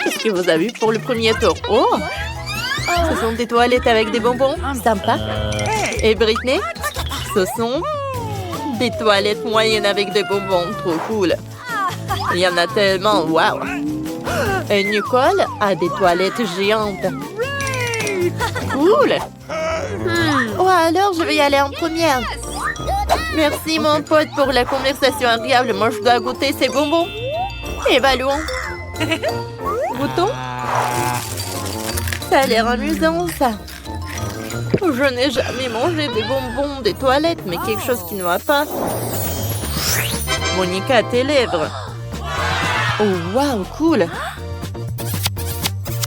Qu'est-ce que vous avez pour le premier tour? Oh! Ce sont des toilettes avec des bonbons. Sympa. Et Britney? Ce sont des toilettes moyennes avec des bonbons. Trop cool. Il y en a tellement. Wow! Et Nicole a des toilettes géantes. Cool! Oh, alors je vais y aller en première. Merci mon pote pour la conversation agréable. Moi je dois goûter ces bonbons. Évaluons. Goûtons. Ça a l'air amusant ça. Je n'ai jamais mangé des bonbons des toilettes, mais quelque chose qui ne va pas. Monica a tes lèvres. Oh wow, cool.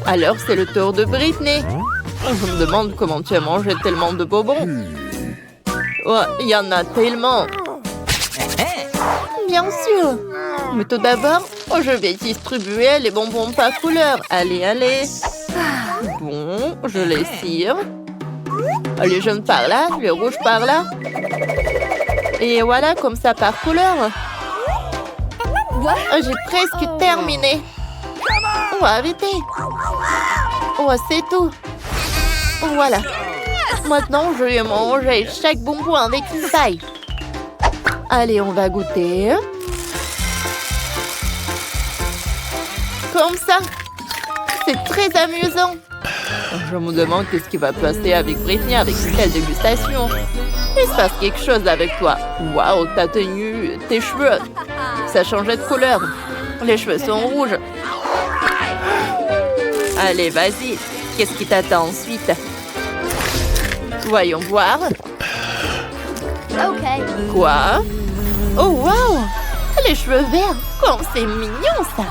Alors c'est le tour de Britney. Je me demande comment tu as mangé tellement de bonbons. Oh, il y en a tellement. Bien sûr. Mais tout d'abord, je vais distribuer les bonbons par couleur. Allez, allez. Bon, je les cire. Les jaunes par là, le rouge par là. Et voilà, comme ça par couleur. J'ai presque terminé. Oh, arrêtez. Oh, c'est tout. Voilà. Maintenant, je vais manger chaque bonbon avec une taille. Allez, on va goûter. Comme ça. C'est très amusant. Je me demande qu'est-ce qui va passer avec Britney avec une telle dégustation. Il se passe quelque chose avec toi. Waouh, ta tenue, tes cheveux. Ça changeait de couleur. Les cheveux sont rouges. Allez, vas-y. Qu'est-ce qui t'attend ensuite? Voyons voir. Quoi? Oh, wow! Les cheveux verts. Comme c'est mignon, ça.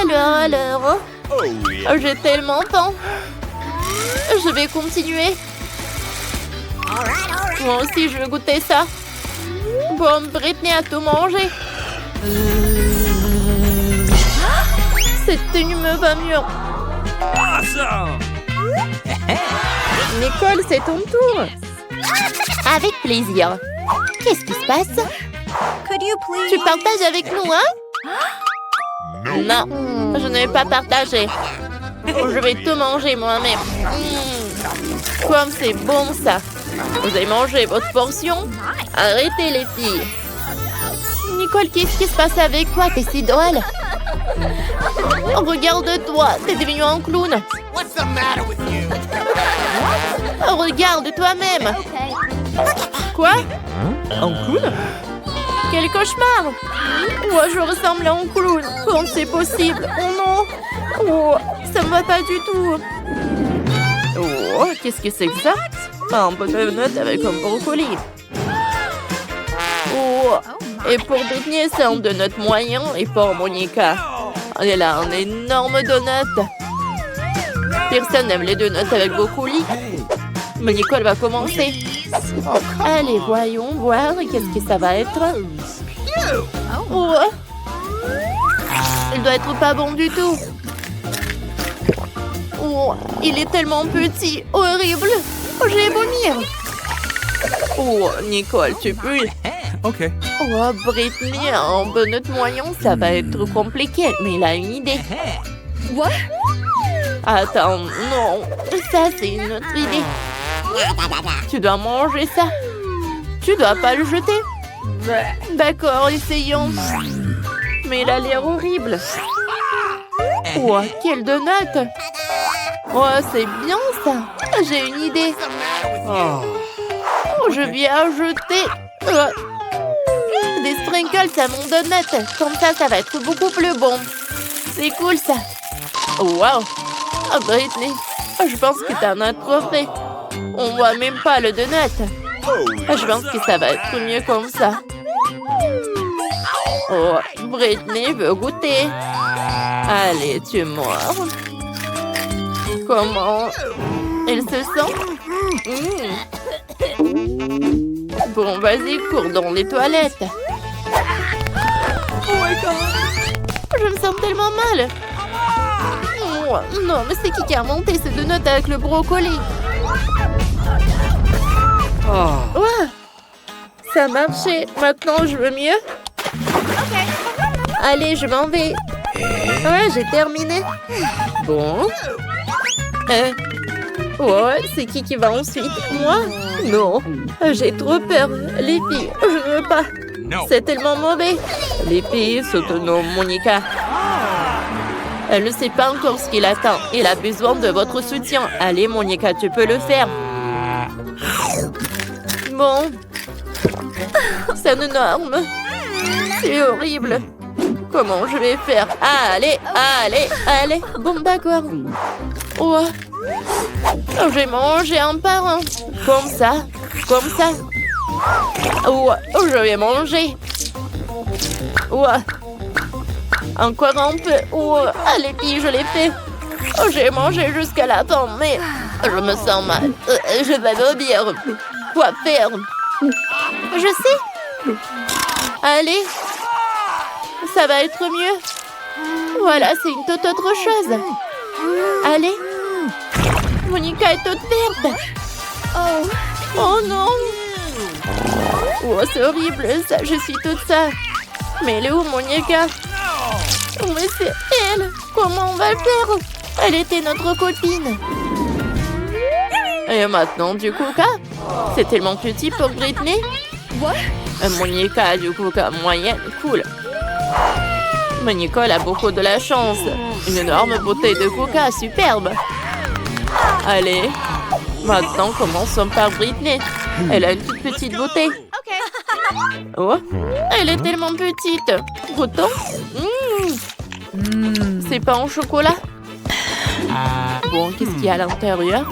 Alors. J'ai tellement faim. Je vais continuer. Moi aussi, je veux goûter ça. Bon, Britney a tout mangé. Cette tenue me va mieux. Nicole, c'est ton tour. Avec plaisir. Qu'est-ce qui se passe? Tu partages avec nous, hein? Non, je ne vais pas partager. Je vais tout manger moi-même. Comme c'est bon ça. Vous avez mangé votre portion? Arrêtez les filles. Nicole, qu'est-ce qui se passe avec toi? T'es si drôle. Regarde-toi, t'es devenu un clown. Regarde toi-même. Quoi? Un clown? Quel cauchemar! Moi, je ressemble à un clown. Comment c'est possible? Oh non! Oh, ça me va pas du tout. Oh, qu'est-ce que c'est que ça? Un pot de donut avec un brocoli. Oh, et pour Britney, c'est un donut moyen. Et pour Monica, elle a un énorme donut. Personne n'aime les donuts avec brocoli. Mais Nicole va commencer. Allez, voyons voir. Qu'est-ce que ça va être? Oh. Il doit être pas bon du tout. Oh, il est tellement petit. Horrible. Oh, je vais vomir. Oh, Nicole, tu peux. Ok. Oh, Britney, un donut moyen, ça va être compliqué. Mais il a une idée. What? Attends, non. Ça, c'est une autre idée. Tu dois manger ça. Tu dois pas le jeter. D'accord, essayons. Mais il a l'air horrible. Oh, quel donut. Oh, c'est bien ça. J'ai une idée. Oh, je vais ajouter des sprinkles à mon donut. Comme ça va être beaucoup plus bon. C'est cool ça. Oh, wow. Oh, Britney, je pense que t'en as trop fait. On voit même pas le donut. Je pense que ça va être mieux comme ça. Oh, Britney veut goûter. Allez, tu mords. Comment elle se sent? Bon, vas-y, cours dans les toilettes. Oh my God. Je me sens tellement mal. Oh, non, mais c'est qui a monté ce donut avec le brocoli? Oh. Ça a marché. Maintenant, je veux mieux. Allez, je m'en vais. Ouais, j'ai terminé. Bon. Ouais, c'est qui va ensuite? Moi? Non. J'ai trop peur. Les filles, je ne veux pas. C'est tellement mauvais. Les filles s'autonoment, Monica. Elle ne sait pas encore ce qu'il attend. Il a besoin de votre soutien. Allez, Monica, tu peux le faire. Bon. C'est énorme. C'est horrible. Comment je vais faire? Allez. Bon, d'accord. Oh. Je vais manger un par un. Comme ça. Oh, je vais manger. Oh. Encore un peu. Oh, allez, filles, je l'ai fait. Oh, j'ai mangé jusqu'à la fin, mais je me sens mal. Je vais vomir. Quoi faire? Je sais. Allez. Ça va être mieux. Voilà, c'est une toute autre chose. Allez. Monica est toute verte. Oh non. Oh, c'est horrible, ça. Je suis toute ça. Mais elle est où, Monica? Mais c'est elle. Comment on va le faire? Elle était notre copine. Et maintenant, du coca? C'est tellement petit pour Britney. Monica a du coca moyenne. Cool. Mais Nicole a beaucoup de la chance. Une énorme bouteille de coca, superbe. Allez. Maintenant, commençons par Britney. Elle a une toute petite bouteille. Oh, elle est tellement petite. Goûtons. C'est pas en chocolat. Bon, qu'est-ce qu'il y a à l'intérieur?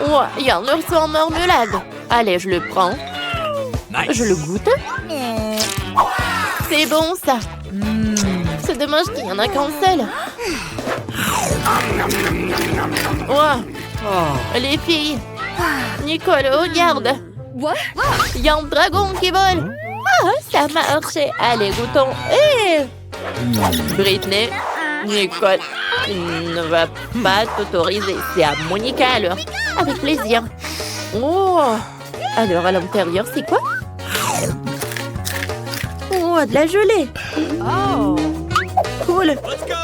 Oh, il y a un ours en marmelade. Allez, je le prends. Je le goûte. C'est bon, ça. C'est dommage qu'il n'y en a qu'un seul. Oh, les filles. Nicole, regarde. Il y a un dragon qui vole. Ça marche. Allez, goûtons. Britney, Nicole ne va pas t'autoriser. C'est à Monica alors. Avec plaisir. Oh. Alors, à l'intérieur, c'est quoi? Oh, de la gelée. Oh. Cool.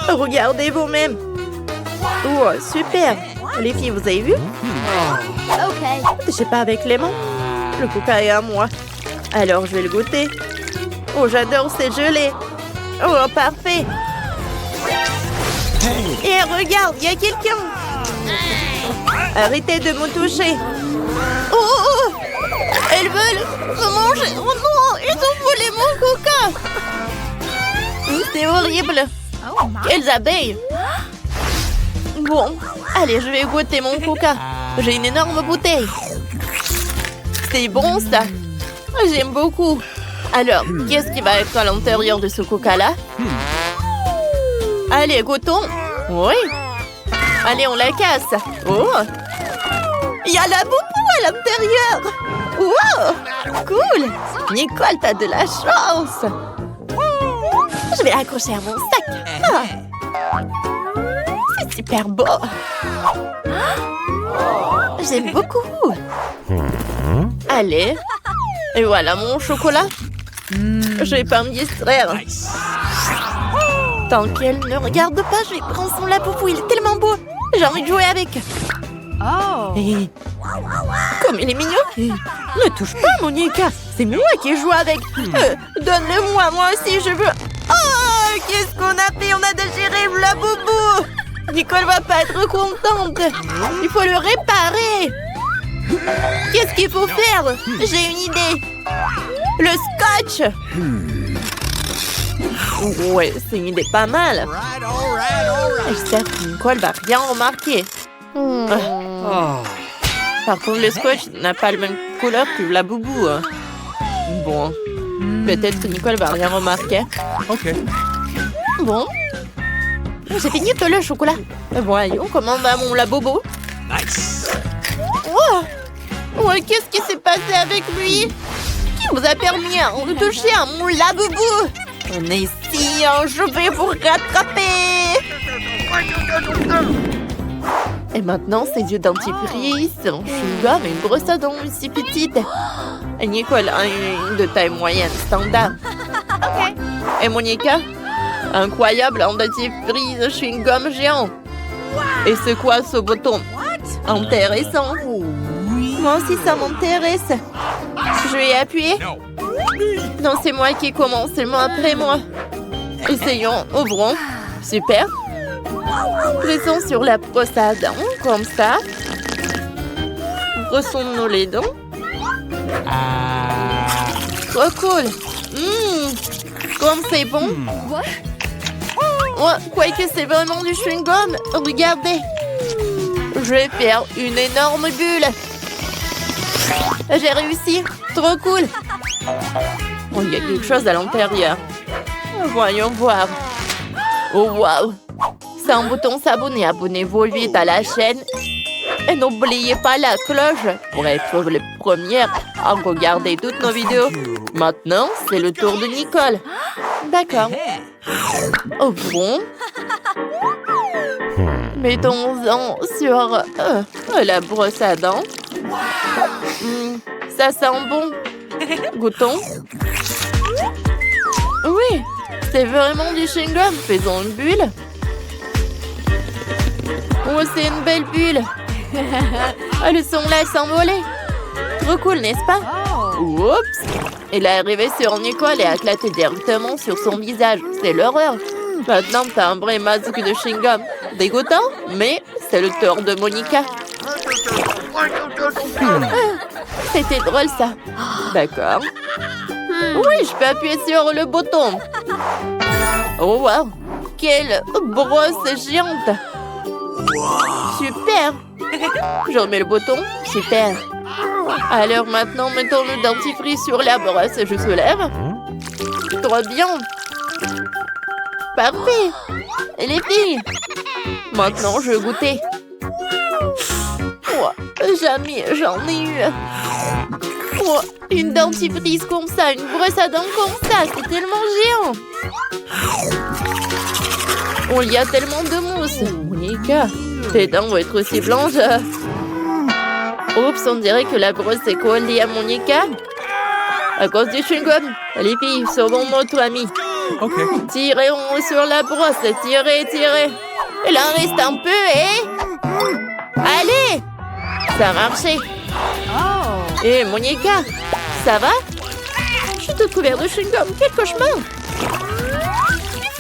Regardez vous-même. Oh, super. Les filles, vous avez vu? Je sais pas avec les mains. Le coca est à moi. Alors, je vais le goûter. Oh, j'adore ces gelées. Oh, parfait. Et regarde, il y a quelqu'un. Arrêtez de me toucher. Oh, elles veulent me manger. Oh non, ils ont volé mon coca. C'est horrible. Quelles abeilles. Bon, allez, je vais goûter mon coca. J'ai une énorme bouteille. C'est bon, ça. J'aime beaucoup. Alors, qu'est-ce qui va être à l'intérieur de ce coca-là? Allez, goûtons. Oui. Allez, on la casse. Oh. Il y a la boubou à l'intérieur. Wow. Cool. Nicole, t'as de la chance. Je vais l'accrocher à mon sac. C'est super beau. J'aime beaucoup. Allez. Et voilà mon chocolat. Je vais pas me distraire. Tant qu'elle ne regarde pas, je vais prendre son laboubou. Il est tellement beau. J'ai envie de jouer avec. Et... comme il est mignon. Ne touche pas, Monica. C'est moi qui joue avec. Donne-le-moi, moi aussi, je veux. Oh, qu'est-ce qu'on a fait? On a déchiré le laboubou. Nicole va pas être contente. Il faut le réparer. Qu'est-ce qu'il faut faire? J'ai une idée. Le scotch. Ouais, c'est une idée pas mal. J'espère que Nicole va rien remarquer. Par contre, le scotch n'a pas la même couleur que la boubou. Bon, peut-être que Nicole va rien remarquer. Ok. Bon. J'ai fini tout le chocolat. Voyons comment va mon labobo. Nice. Ouais, qu'est-ce qui s'est passé avec lui? Qui vous a permis de toucher à mon labobo? On est ici, je vais vous rattraper. Et maintenant, ses yeux dentifrice, un chewing-gum et une brosse à dents aussi petite. Et Nicole a une de taille moyenne standard. Ok. Et Monica? Incroyable, un dentifrice chewing-gum géant. Et c'est quoi ce bouton? Intéressant. Moi aussi, ça m'intéresse. Je vais appuyer. Non, c'est moi qui commence, seulement après moi. Essayons, ouvrons. Super. Pressons sur la brosse à dents, comme ça. Brossons-nous les dents. Trop cool. Comme c'est bon. Quoique c'est vraiment du chewing-gum. Regardez. Je vais faire une énorme bulle. J'ai réussi. Trop cool. Oh, il y a quelque chose à l'intérieur. Voyons voir. Oh, waouh. C'est un bouton s'abonner. Abonnez-vous vite à la chaîne. Et n'oubliez pas la cloche pour être les premières à regarder toutes nos vidéos. Maintenant, c'est le tour de Nicole. D'accord. Oh bon? Mettons-en sur la brosse à dents. Ça sent bon. Goûtons. Oui, c'est vraiment du chewing-gum. Faisons une bulle. Oh, c'est une belle bulle. Elles sont là s'envoler. Trop cool, n'est-ce pas? Oups. Il est arrivé sur Nicole et a éclaté directement sur son visage. C'est l'horreur. Maintenant, t'as un vrai masque de chewing-gum. Dégoûtant, mais c'est le tour de Monica. C'était drôle, ça. D'accord. Oui, je peux appuyer sur le bouton. Oh, wow. Quelle brosse géante. Super. Je remets le bouton. Super. Alors maintenant, mettons le dentifrice sur la brosse. Je soulève. Trop bien. Parfait. Et les filles. Maintenant, je vais goûter. Oh, jamais j'en ai eu. Oh, une dentifrice comme ça, une brosse à dents comme ça. C'est tellement géant. Oh, il y a tellement de mousse. Monica, tes dents vont être aussi blanches. Oups, on dirait que la brosse est collée à Monica. À cause du chewing-gum. Les filles, sauvons notre ami. Okay. Tirez sur la brosse. Tirez, tirez. Il en reste un peu, Allez. Ça a marché. Et Monica, ça va? Je suis toute couverte de chewing-gum. Quel cauchemar.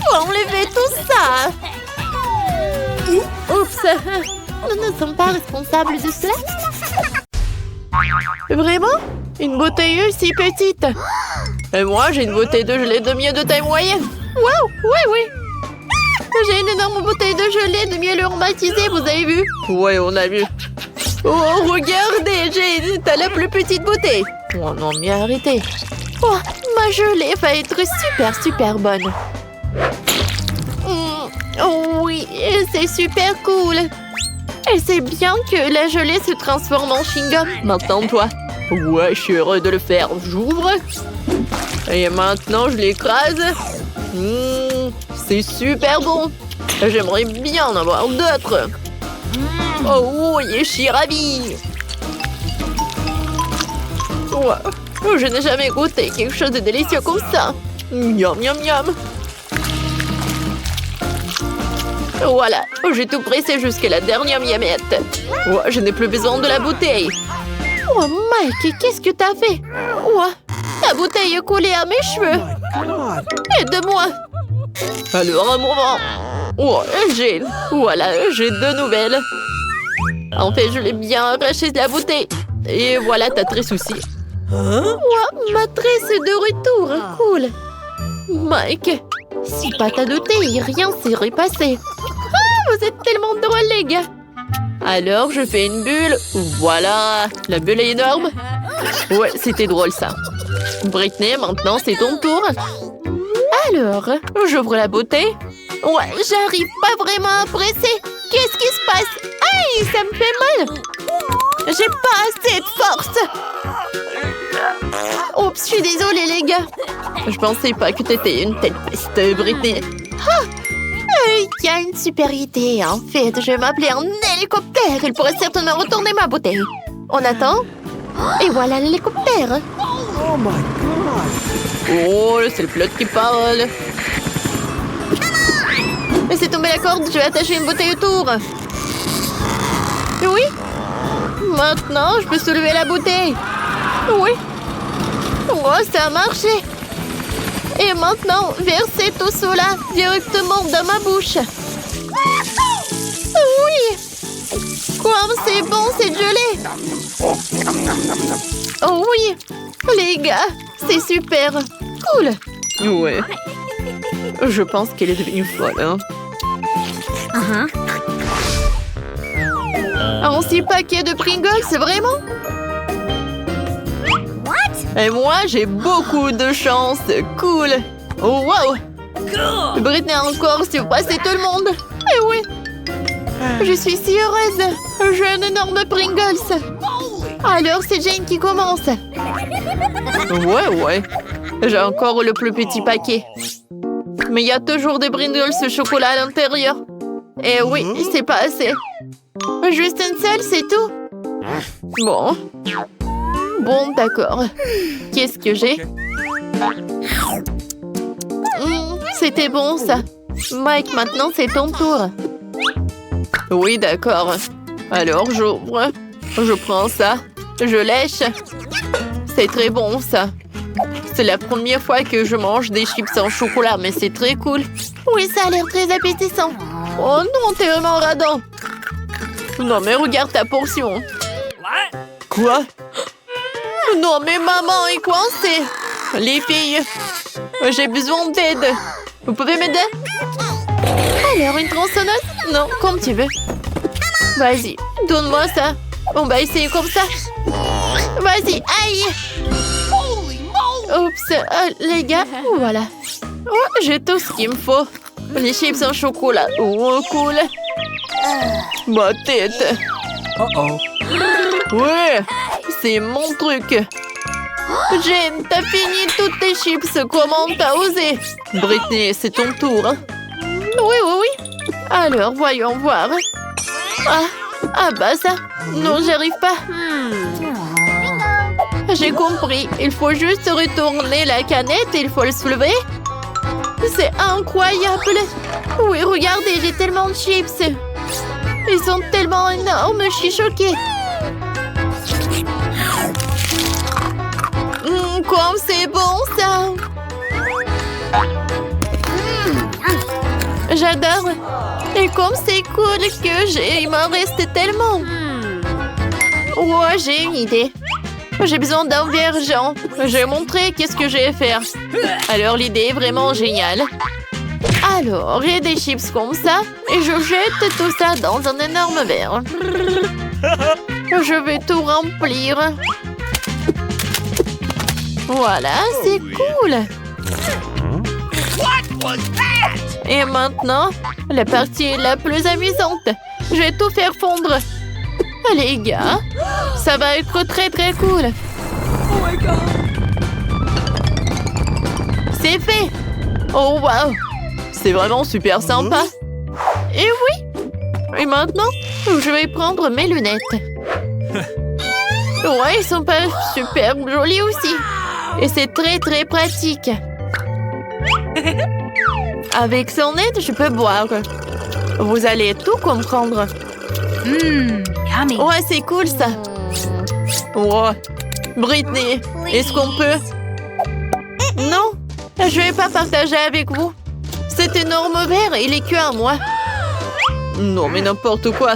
Faut enlever tout ça. Oups. Nous ne sommes pas responsables de cela. Vraiment? Une bouteille si petite. Et moi, j'ai une bouteille de gelée de miel de taille moyenne. Waouh, oui. J'ai une énorme bouteille de gelée de miel aromatisé, vous avez vu? Ouais, on a vu. Oh, regardez, t'as la plus petite bouteille. Oh non, mais arrêtez. Oh, ma gelée va être super bonne. Oh oui, c'est super cool. Elle sait bien que la gelée se transforme en chewing-gum. Maintenant, toi. Ouais, je suis heureux de le faire. J'ouvre. Et maintenant, je l'écrase. C'est super bon. J'aimerais bien en avoir d'autres. Oh oui, je suis ravie. Ouais. Je n'ai jamais goûté quelque chose de délicieux comme ça. Miam, miam, miam. Voilà, j'ai tout pressé jusqu'à la dernière miamette. Ouais, je n'ai plus besoin de la bouteille. Oh, Mike, qu'est-ce que t'as fait? Ouais, ta bouteille est collée à mes cheveux. Aide-moi. Alors, un moment. Oh, j'ai deux nouvelles. En fait, je l'ai bien arraché de la bouteille. Et voilà ta tresse aussi. Ouais, ma tresse est de retour. Cool. Mike, si pas ta bouteille, rien s'est passé. Ah, vous êtes tellement drôles, les gars. Alors, je fais une bulle. Voilà, la bulle est énorme. Ouais, c'était drôle, ça. Britney, maintenant, c'est ton tour. Alors, j'ouvre la bouteille. Ouais, j'arrive pas vraiment à presser. Qu'est-ce qui se passe? Aïe, ça me fait mal. J'ai pas assez de force. Oups, je suis désolée, les gars. Je pensais pas que t'étais une telle peste, Britney. Il y a une super idée, en fait. Je vais m'appeler un hélicoptère. Il pourrait certainement retourner ma bouteille. On attend. Et voilà l'hélicoptère. Oh my God. Oh, c'est le pilote qui parle. corde, je vais attacher une bouteille autour. Oui. Maintenant, je peux soulever la bouteille. Oui. Oh, ça a marché. Et maintenant, versez tout cela directement dans ma bouche. Oui. Comme c'est bon, c'est gelé. Oh oui. Les gars, c'est super. Cool. Ouais. Je pense qu'elle est devenue folle, hein. Un 6 paquets de Pringles, c'est vraiment? Et moi, j'ai beaucoup de chance. Cool. Oh, wow. Britney encore surpassé tout le monde. Eh oui. Je suis si heureuse. J'ai un énorme Pringles. Alors, c'est Jane qui commence. Ouais. J'ai encore le plus petit paquet. Mais il y a toujours des Pringles au chocolat à l'intérieur. Et oui, c'est pas assez. Juste une seule, c'est tout. Bon, d'accord. Qu'est-ce que j'ai? C'était bon, ça. Mike, maintenant, c'est ton tour. Oui, d'accord. Alors, j'ouvre. Je prends ça. Je lèche. C'est très bon, ça. C'est la première fois que je mange des chips en chocolat, mais c'est très cool. Oui, ça a l'air très appétissant. Oh non, t'es vraiment radin. Non, mais regarde ta portion. Quoi? Non, mais maman est coincée. Les filles, j'ai besoin d'aide. Vous pouvez m'aider? Alors, une tronçonneuse? Non, comme tu veux. Vas-y, donne-moi ça. On va essayer comme ça. Vas-y, aïe! Oups, les gars, voilà. Oh, j'ai tout ce qu'il me faut. Les chips en chocolat. Oh, cool. Ma tête. Ouais, c'est mon truc. Jane, t'as fini toutes tes chips. Comment t'as osé? Britney, c'est ton tour. Hein? Oui. Alors, voyons voir. Ah bah ça. Non, j'y arrive pas. J'ai compris. Il faut juste retourner la canette et il faut le soulever. C'est incroyable. Oui, regardez, j'ai tellement de chips. Ils sont tellement énormes, je suis choquée. Comme c'est bon, ça. J'adore. Et comme c'est cool que il m'en reste tellement. Ouais, j'ai une idée. J'ai besoin d'un vergent. Je vais montrer qu'est-ce que je vais faire. Alors, l'idée est vraiment géniale. Alors, j'ai des chips comme ça. Et je jette tout ça dans un énorme verre. Je vais tout remplir. Voilà, c'est cool. Et maintenant, la partie la plus amusante. Je vais tout faire fondre. Les gars, ça va être très cool. Oh my God. C'est fait. Oh wow. C'est vraiment super sympa. Et oui. Et maintenant, je vais prendre mes lunettes. Ouais, ils sont pas super jolis aussi. Et c'est très pratique. Avec son aide, je peux boire. Vous allez tout comprendre. Ouais, c'est cool ça. Ouais. Britney, est-ce qu'on peut? Non, je vais pas partager avec vous. Cet énorme verre, il est que à moi. Non, mais n'importe quoi.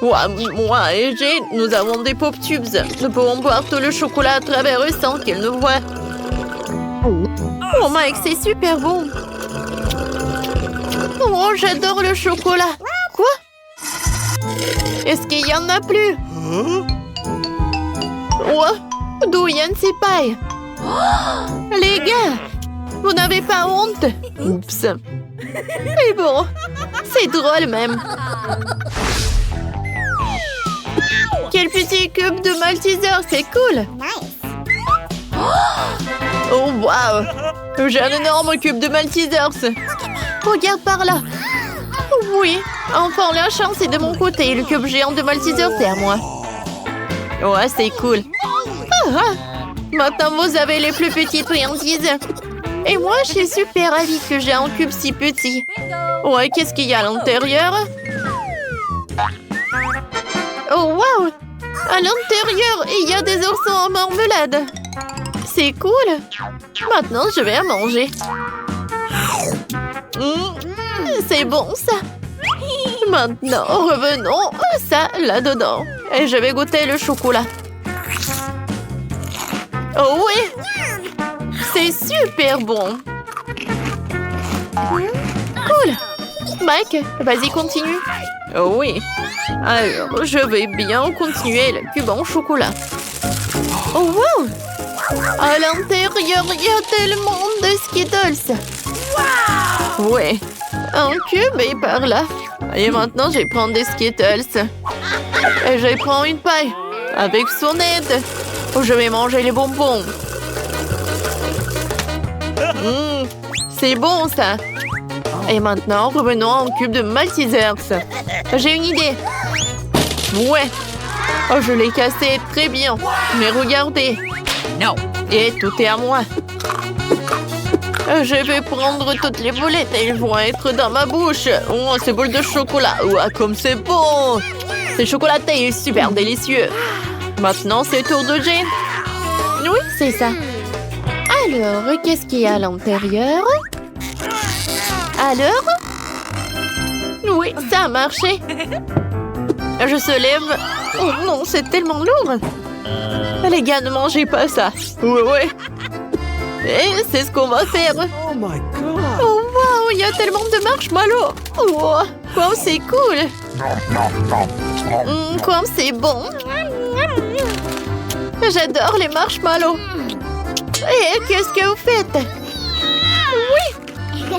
Ouais, moi et Jane, nous avons des pop tubes. Nous pouvons boire tout le chocolat à travers eux sans qu'elle nous voie. Oh Mike, c'est super bon. Oh, j'adore le chocolat. Quoi? Est-ce qu'il y en a plus? Ouais, d'où Yann s'y paille. Les gars, vous n'avez pas honte? Oups. Mais bon, c'est drôle même. Quel petit cube de Malteser, c'est cool. Oh wow, j'ai un énorme cube de Maltesers. Regarde par là. Oui, enfin la chance est de mon côté. Le cube géant de Maltesers, c'est à moi. Ouais, c'est cool. Maintenant, vous avez les plus petites friandises. Et moi, je suis super ravie que j'ai un cube si petit. Ouais, qu'est-ce qu'il y a à l'intérieur? Oh, wow! À l'intérieur, il y a des oursons en marmelade. C'est cool. Maintenant, je vais à manger. C'est bon, ça. Maintenant, revenons ça là-dedans. Et je vais goûter le chocolat. Oh oui! C'est super bon. Cool. Mike, vas-y, continue. Oh oui. Alors, je vais bien continuer le cube en chocolat. Oh wow! À l'intérieur, il y a tellement de Skittles. Wow! Ouais. Un cube est par là. Et maintenant, je vais prendre des Skittles. Et je vais prendre une paille. Avec son aide. Je vais manger les bonbons. C'est bon, ça. Et maintenant, revenons à un cube de Maltesers. J'ai une idée. Ouais. Oh, je l'ai cassé très bien. Mais regardez. Non. Et tout est à moi. Je vais prendre toutes les boulettes et elles vont être dans ma bouche. Oh, ces boules de chocolat. Ouah, comme c'est bon. C'est chocolaté et super délicieux. Maintenant, c'est le tour de Jane. Oui, c'est ça. Alors, qu'est-ce qu'il y a à l'intérieur? Alors? Oui, ça a marché. Je se lève. Oh non, c'est tellement lourd. Les gars, ne mangez pas ça. Ouais. Et c'est ce qu'on va faire. Oh my god. Oh wow, il y a tellement de marshmallows. Oh, wow, c'est cool. Comme c'est bon. J'adore les marshmallows. Et qu'est-ce que vous faites? Oui,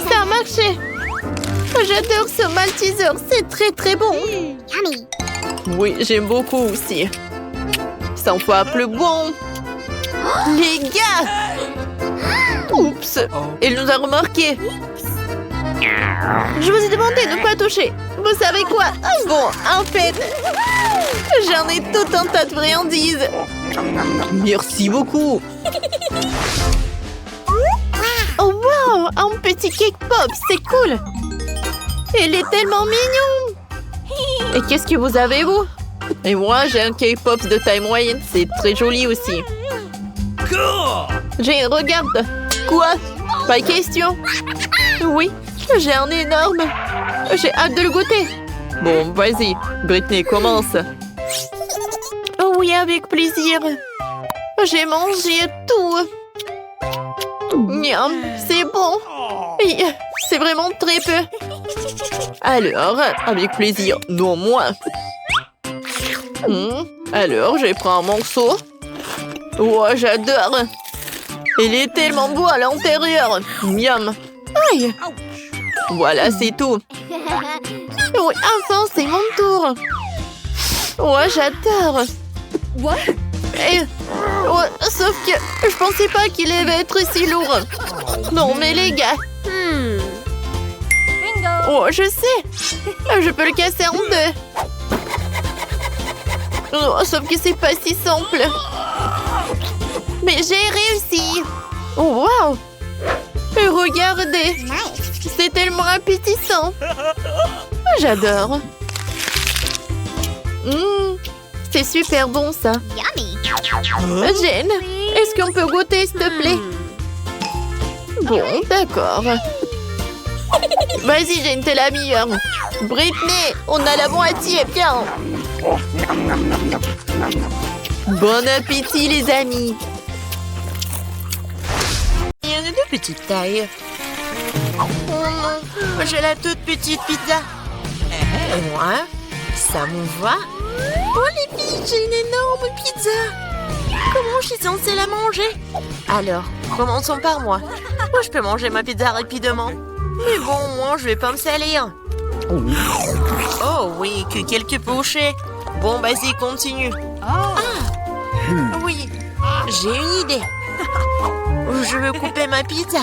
ça a marché. J'adore ce Malteser, c'est très très bon. Oui, j'aime beaucoup aussi. 100 fois plus bon. Les gars! Oups, il nous a remarqué. Je vous ai demandé de ne pas toucher. Vous savez quoi? Bon, en fait, j'en ai tout un tas de friandises. Merci beaucoup. Oh wow, un petit cake pop, c'est cool. Il est tellement mignon. Et qu'est-ce que vous avez, vous? Et moi, j'ai un cake pop de taille moyenne. C'est très joli aussi. J'ai regarde. Quoi? Pas question. Oui, j'ai un énorme. J'ai hâte de le goûter. Bon, vas-y. Britney, commence. Oh oui, avec plaisir. J'ai mangé tout. Miam, c'est bon. C'est vraiment très peu. Alors, avec plaisir. Non, moi. Alors, je prends un morceau. Oh, j'adore. Il est tellement beau à l'intérieur. Miam. Aïe. Voilà, c'est tout. Oui, enfin, c'est mon tour. Oh, j'adore. Sauf que je pensais pas qu'il allait être si lourd. Non, mais les gars. Oh, je sais. Je peux le casser en deux. Oh, sauf que c'est pas si simple. Mais j'ai réussi. Oh, wow. Regardez. C'est tellement appétissant. J'adore. C'est super bon, ça. Jane, est-ce qu'on peut goûter, s'il te plaît? Bon, d'accord. Vas-y, Jane, t'es la meilleure. Britney, on a la moitié, viens. Bon appétit, les amis. Il y en a de petites tailles. Oh non, j'ai la toute petite pizza. Et moi, ça me va. Oh les filles, j'ai une énorme pizza. Comment je suis censée la manger? Alors, commençons par moi. Moi, je peux manger ma pizza rapidement. Mais bon, moi, je vais pas me salir. Oh oui, que quelques pochés. Bon, vas-y, continue. Ah, oui, j'ai une idée. Je veux couper ma pizza.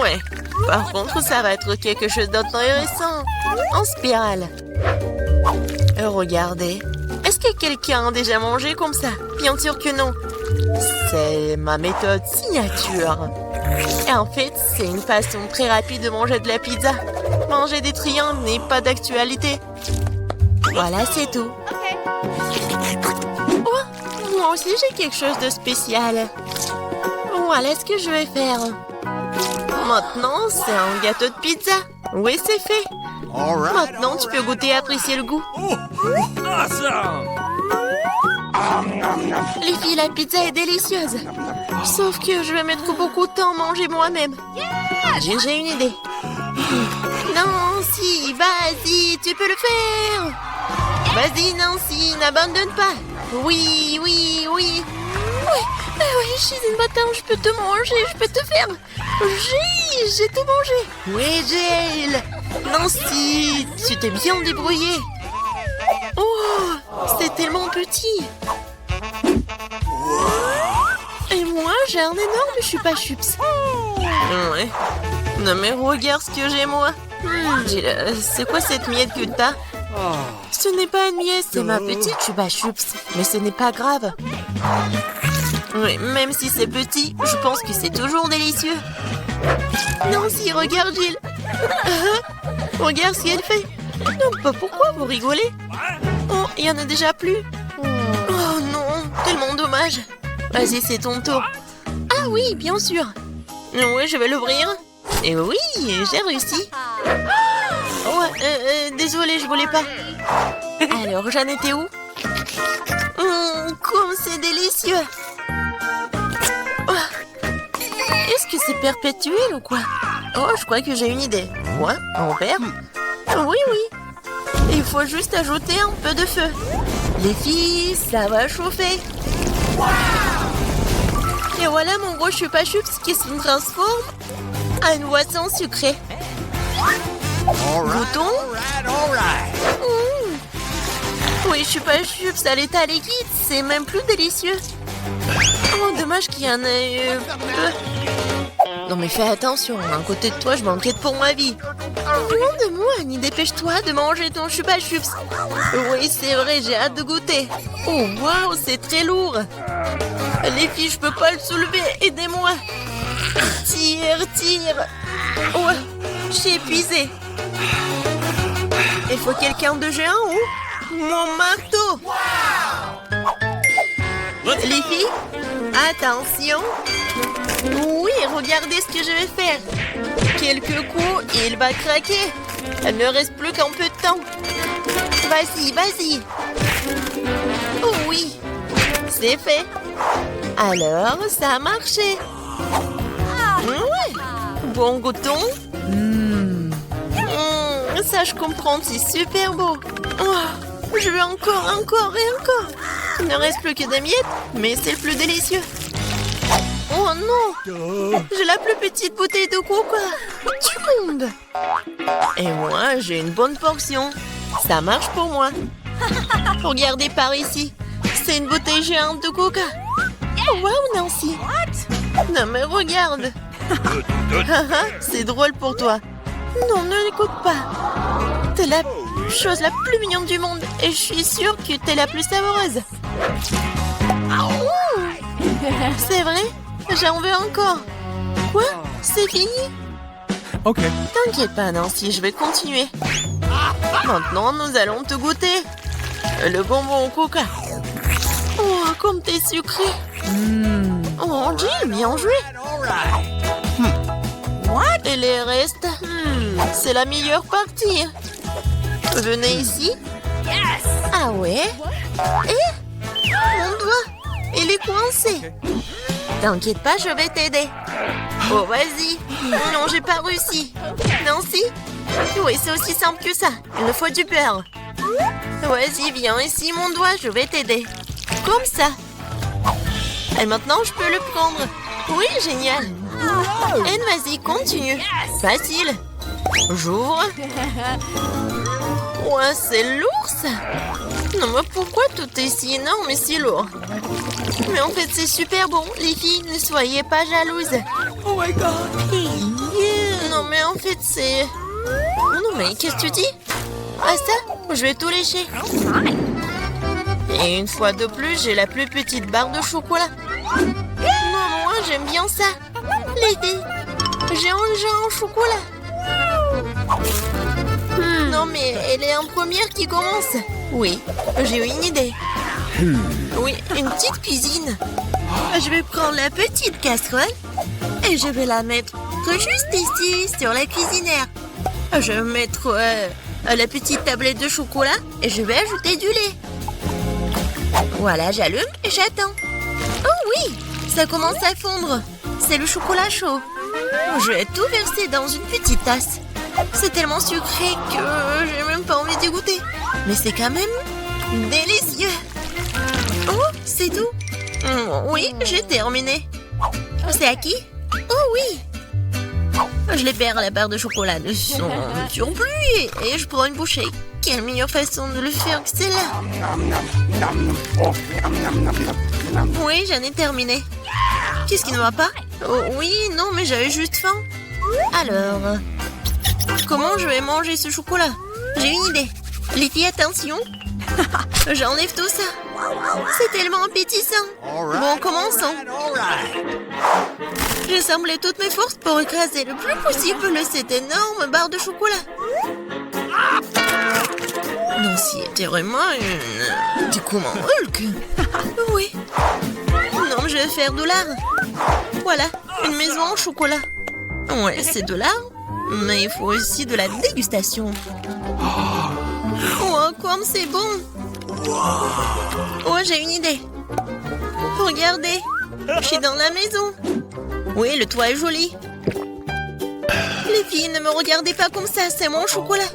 Ouais, par contre, ça va être quelque chose d'intéressant. En spirale. Regardez. Est-ce que quelqu'un a déjà mangé comme ça? Bien sûr que non. C'est ma méthode signature. Et en fait, c'est une façon très rapide de manger de la pizza. Manger des triangles n'est pas d'actualité. Voilà, c'est tout. Oh, moi aussi, j'ai quelque chose de spécial. Voilà ce que je vais faire. Maintenant, c'est un gâteau de pizza. Oui, c'est fait. Maintenant, tu peux goûter et apprécier le goût. Les filles, la pizza est délicieuse. Sauf que je vais mettre beaucoup de temps à manger moi-même. J'ai une idée. Nancy, vas-y, tu peux le faire. Vas-y, Nancy, n'abandonne pas. Oui. Oui, je suis une bâtarde, je peux te manger, je peux te faire. J'ai tout mangé. Oui, Jill. Nancy, tu t'es bien débrouillée. Oh, c'est tellement petit. Et moi, j'ai un énorme chupa-chups. Ouais. Non mais regarde ce que j'ai, moi. Jill, c'est quoi cette miette que t'as? Ce n'est pas une miette, c'est ma petite chupa-chups. Mais ce n'est pas grave. Oui, même si c'est petit, je pense que c'est toujours délicieux. Nancy, regarde Jill. Regarde ce qu'elle fait. Non, pas pourquoi vous rigolez? Oh, il y en a déjà plus. Oh non, tellement dommage. Vas-y, c'est ton tour. Ah oui, bien sûr. Oui, je vais l'ouvrir. Et oui, j'ai réussi. Ouais, désolée, je voulais pas. Alors, j'en étais où? Comme c'est délicieux. Est-ce que c'est perpétuel ou quoi? Oh, je crois que j'ai une idée. Quoi? En verre? Oui. Il faut juste ajouter un peu de feu. Les filles, ça va chauffer. Et voilà mon gros chupa-chups qui se transforme en une boisson sucrée. Goûtons. Oui, chupa-chups à l'état liquide, c'est même plus délicieux. Oh, dommage qu'il y en ait peu. Non mais fais attention, à côté de toi, je m'inquiète pour ma vie. Loin de moi, Annie, dépêche-toi de manger ton chupa-chups. Oui, c'est vrai, j'ai hâte de goûter. Oh, waouh, c'est très lourd. Les filles, je peux pas le soulever, aidez-moi. Tire. Oh, j'ai épuisé. Il faut quelqu'un de géant ou mon marteau. Les filles, attention. Oui, regardez ce que je vais faire. Quelques coups et il va craquer. Il ne reste plus qu'un peu de temps. Vas-y. Oh oui, c'est fait. Alors, ça a marché. Ouais. Bon, goûtons. Ça, je comprends, c'est super beau. Oh, je veux encore. Il ne reste plus que des miettes, mais c'est le plus délicieux. Oh non! J'ai la plus petite bouteille de coca du monde. Et moi, j'ai une bonne portion. Ça marche pour moi. Regardez par ici. C'est une bouteille géante de coca. Oh, wow, Nancy. Non, mais regarde. C'est drôle pour toi. Non, ne l'écoute pas. T'es la chose la plus mignonne du monde et je suis sûre que t'es la plus savoureuse. C'est vrai? J'en veux encore. Quoi? C'est fini? Ok. T'inquiète pas, Nancy, je vais continuer. Maintenant, nous allons te goûter. Le bonbon au coca. Oh, comme t'es sucré. Oh, Jill, bien joué. Et les restes? C'est la meilleure partie. Venez ici. Ah ouais? Et? Mon doigt, il est coincé. T'inquiète pas, je vais t'aider. Oh, vas-y. Non, j'ai pas réussi. Nancy? Oui, c'est aussi simple que ça. Il me faut du beurre. Vas-y, viens ici, mon doigt, je vais t'aider. Comme ça. Et maintenant, je peux le prendre. Oui, génial. Et vas-y, continue. Facile. J'ouvre. Ouais, c'est lourd, ça. Non, mais pourquoi tout est si énorme et si lourd? Mais en fait, c'est super bon. Les filles, ne soyez pas jalouses. Oh my god. Non, mais en fait, c'est... Non, mais qu'est-ce que tu dis? Ah, ça? Je vais tout lécher. Et une fois de plus, j'ai la plus petite barre de chocolat. Non, moi, j'aime bien ça. Les filles, j'ai un chocolat. Non, mais elle est en première qui commence. Oui, j'ai eu une idée. Oui, une petite cuisine. Je vais prendre la petite casserole et je vais la mettre juste ici, sur la cuisinière. Je vais mettre la petite tablette de chocolat et je vais ajouter du lait. Voilà, j'allume et j'attends. Oh oui, ça commence à fondre. C'est le chocolat chaud. Je vais tout verser dans une petite tasse. C'est tellement sucré que j'ai même pas envie d'y goûter. Mais c'est quand même délicieux. Oh, c'est tout. Oui, j'ai terminé. C'est à qui? Oh oui. Je libère la barre de chocolat de son surplus et je prends une bouchée. Quelle meilleure façon de le faire que celle-là? Oui, j'en ai terminé. Qu'est-ce qui ne va pas? Oh, oui, non, mais j'avais juste faim. Alors, comment je vais manger ce chocolat? J'ai une idée. Les filles, attention. J'enlève tout ça. C'est tellement appétissant. Bon, commençons. J'ai semblé toutes mes forces pour écraser le plus possible cette énorme barre de chocolat. Nancy était vraiment une... Du coup, mon Hulk. Oui. Non, je vais faire de l'art. Voilà, une maison en chocolat. Ouais, c'est de l'art, mais il faut aussi de la dégustation. Oh, comme c'est bon. Oh, j'ai une idée. Regardez, je suis dans la maison. Oui, le toit est joli. Les filles, ne me regardez pas comme ça, c'est mon chocolat.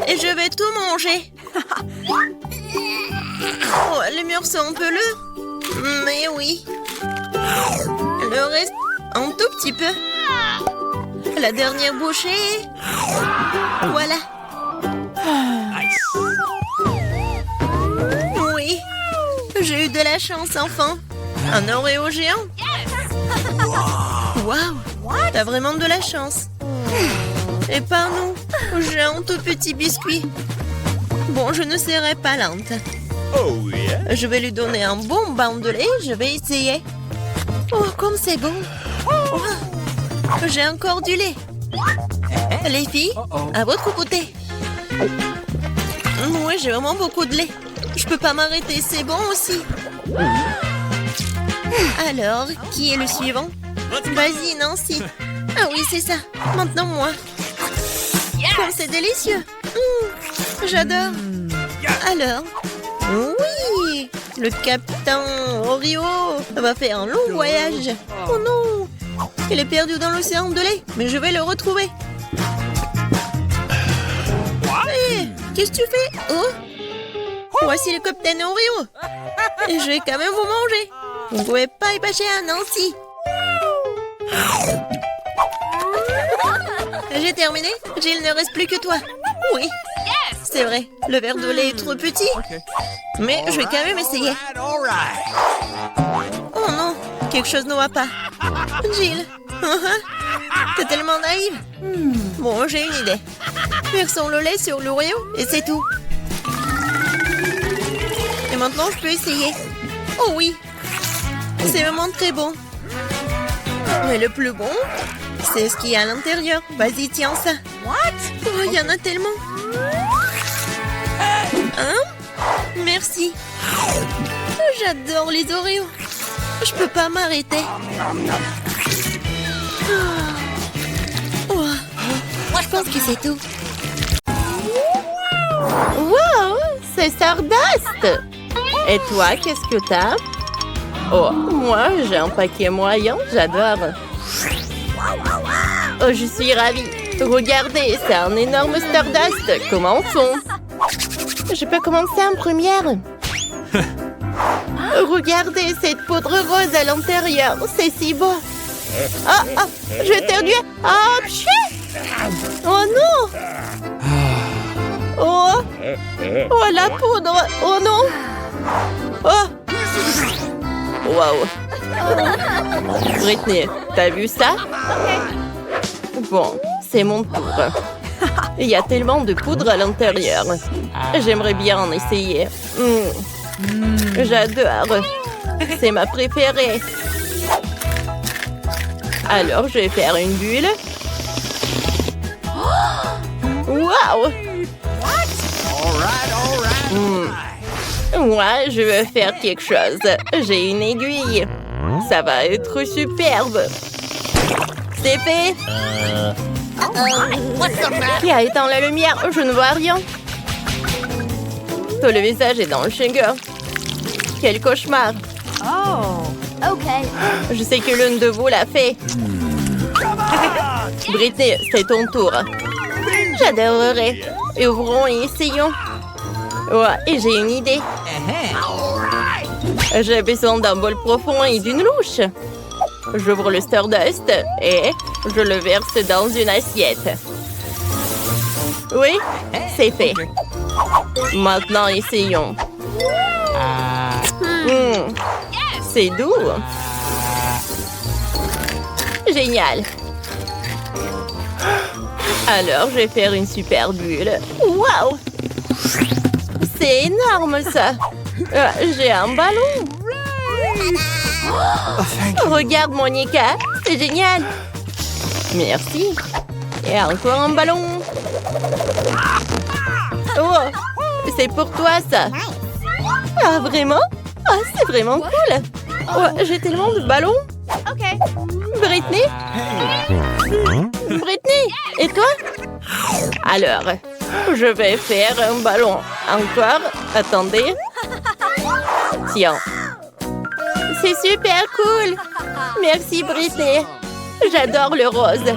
Et je vais tout manger. Oh, les murs sont un peu lourds. Mais oui. Le reste, un tout petit peu. La dernière bouchée. Voilà. Oui. J'ai eu de la chance, enfin. Un Oreo géant. Waouh. T'as vraiment de la chance. Et pas nous. J'ai un tout petit biscuit. Bon, je ne serai pas lente. Je vais lui donner un bon bain de lait. Je vais essayer. Oh, comme c'est bon. Oh, j'ai encore du lait. Les filles, à votre côté. Oui, j'ai vraiment beaucoup de lait. Je peux pas m'arrêter, c'est bon aussi. Alors, qui est le suivant? Vas-y, Nancy. Ah oui, c'est ça. Maintenant, moi. Comme c'est délicieux. J'adore. Alors, oui, le capitaine Oreo va faire un long voyage. Oh non, il est perdu dans l'océan de lait, mais je vais le retrouver. Hé, qu'est-ce que tu fais? Oh, voici le capitaine Oreo. Et je vais quand même vous manger. Vous ne pouvez pas y passer à Nancy. J'ai terminé. Jill, ne reste plus que toi. Oui. C'est vrai, le verre de lait est trop petit. Mais je vais quand même essayer. Oh non, quelque chose ne va pas. Jill, t'es tellement naïve. Bon, j'ai une idée. Versons le lait sur l'Oreo et c'est tout. Et maintenant, je peux essayer. Oh oui, c'est vraiment très bon. Mais le plus bon, c'est ce qu'il y a à l'intérieur. Vas-y, tiens ça. Oh, il y en a tellement. Hein? Merci. J'adore les Oreos. Je peux pas m'arrêter. Oh. Je pense que c'est tout. Wow, c'est Stardust. Et toi, qu'est-ce que t'as? Oh, moi, j'ai un paquet moyen, j'adore. Oh, je suis ravie. Regardez, c'est un énorme Stardust. Commençons. Je peux commencer en première. Regardez cette poudre rose à l'intérieur. C'est si beau. Ah, ah, je vais éternuer. Ah, pchit. Oh non. Oh. Oh, la poudre. Oh non. Oh. Waouh. Britney, t'as vu ça? Bon, c'est mon tour. Il y a tellement de poudre à l'intérieur. J'aimerais bien en essayer. J'adore. C'est ma préférée. Alors, je vais faire une bulle. Wow! Ouais, je veux faire quelque chose. J'ai une aiguille. Ça va être superbe. C'est fait. Qui a éteint la lumière? Je ne vois rien. Tout le visage est dans le chewing-gum. Quel cauchemar. Je sais que l'une de vous l'a fait. Britney, c'est ton tour. J'adorerais. Ouvrons et essayons. Ouais, et j'ai une idée. J'ai besoin d'un bol profond et d'une louche. J'ouvre le Stardust et je le verse dans une assiette. Oui, c'est fait. Maintenant, essayons. C'est doux. Génial. Alors, je vais faire une super bulle. Waouh! C'est énorme, ça. J'ai un ballon. Regarde, Monica. C'est génial. Merci. Et encore un ballon. Oh, c'est pour toi, ça. Ah, vraiment? Ah, c'est vraiment cool. Oh, j'ai tellement de ballons. Britney? Britney, et toi? Alors, je vais faire un ballon. Encore. Attendez. Tiens. C'est super cool. Merci, Britney. J'adore le rose.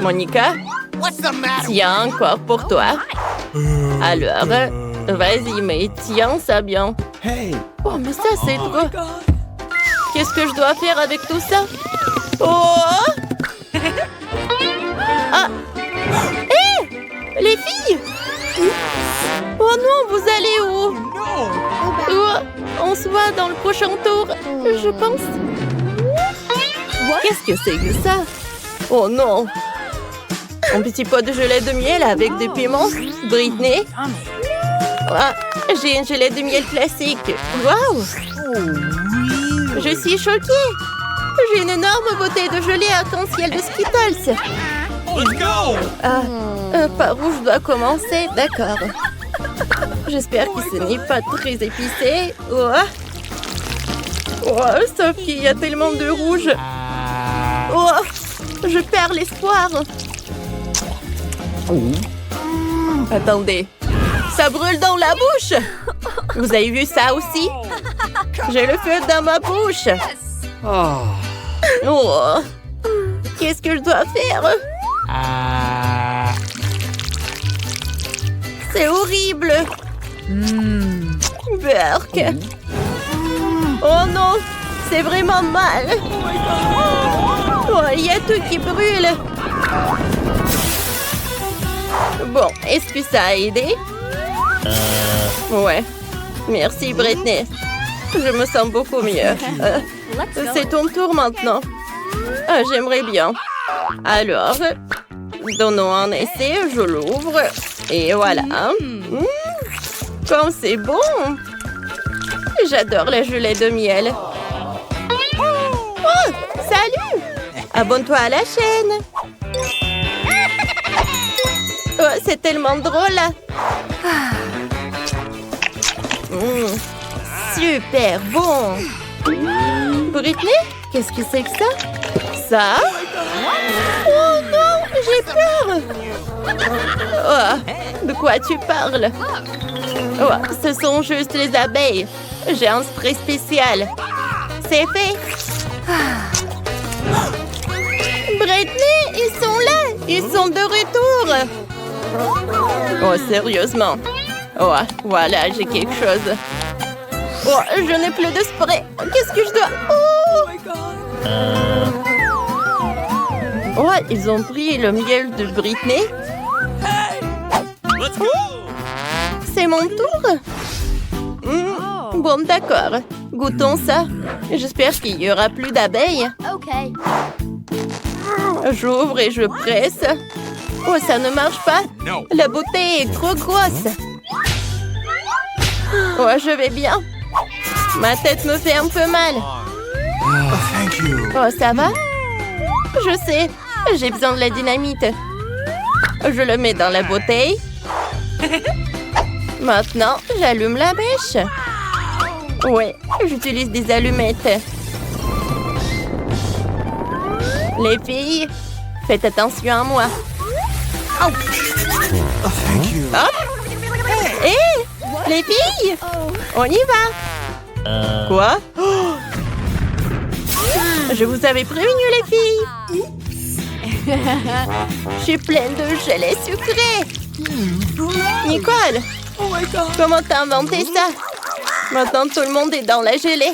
Monica? Tiens, encore pour toi. Alors, vas-y, mais tiens ça bien. Oh, mais ça, c'est trop. Qu'est-ce que je dois faire avec tout ça? Oh! Ah! Hé! Les filles! Oh non, vous allez où? Oh, on se voit dans le prochain tour, je pense. Qu'est-ce que c'est que ça? Oh non! Un petit pot de gelée de miel avec des piments. Britney? Ah, j'ai une gelée de miel classique. Waouh! Je suis choquée. J'ai une énorme bouteille de gelée arc-en-ciel de Skittles. Par où je dois commencer? D'accord. J'espère que ce n'est pas très épicé. Oh, sauf qu'il y a tellement de rouge. Oh, je perds l'espoir. Attendez. Ça brûle dans la bouche. Vous avez vu ça aussi? J'ai le feu dans ma bouche. Oh. Qu'est-ce que je dois faire? C'est horrible. Burk. Oh non, c'est vraiment mal. Oh, il y a tout qui brûle. Bon, est-ce que ça a aidé? Ouais. Merci, Britney. Je me sens beaucoup mieux. C'est ton tour maintenant. J'aimerais bien. Alors, donnons un essai. Je l'ouvre. Et voilà. Comme c'est bon. J'adore la gelée de miel. Oh, salut! Abonne-toi à la chaîne. Oh, c'est tellement drôle. Super bon. Britney, qu'est-ce que c'est que ça? Ça? Oh non, j'ai peur. Oh, de quoi tu parles? Oh, ce sont juste les abeilles. J'ai un spray spécial. C'est fait. Britney, ils sont là. Ils sont de retour. Oh, sérieusement. Oh, voilà, j'ai quelque chose. Oh, je n'ai plus de spray. Qu'est-ce que je dois... Oh, ils ont pris le miel de Britney. C'est mon tour. Bon, d'accord. Goûtons ça. J'espère qu'il y aura plus d'abeilles. J'ouvre et je presse. Oh, ça ne marche pas. La bouteille est trop grosse. Oh, je vais bien. Ma tête me fait un peu mal. Oh, ça va? Je sais. J'ai besoin de la dynamite. Je le mets dans la bouteille. Maintenant, j'allume la mèche. Ouais, j'utilise des allumettes. Les filles, faites attention à moi. Thank you. Hop! Hé! Les filles! On y va! Quoi? Oh! Je vous avais prévenu, les filles! Je suis pleine de gelée sucrée! Nicole! Oh my god. Comment t'as inventé ça? Maintenant, tout le monde est dans la gelée.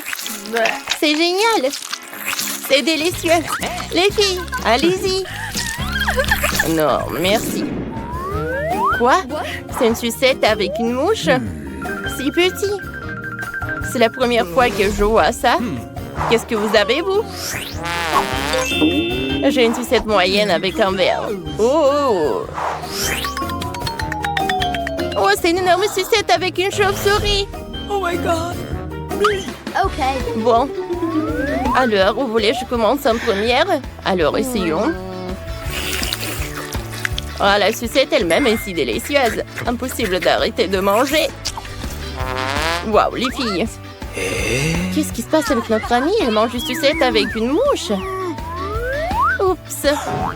C'est génial! C'est délicieux! Les filles, allez-y! Non, merci. Quoi? C'est une sucette avec une mouche? Si petit. C'est la première fois que je vois ça. Qu'est-ce que vous avez, vous? J'ai une sucette moyenne avec un verre. Oh! Oh, c'est une énorme sucette avec une chauve-souris. Oh my god. Bon. Alors, vous voulez que je commence en première? Alors, essayons. Oh, la sucette elle-même est si délicieuse. Impossible d'arrêter de manger. Waouh, les filles. Qu'est-ce qui se passe avec notre amie? Elle mange une sucette avec une mouche. Oups.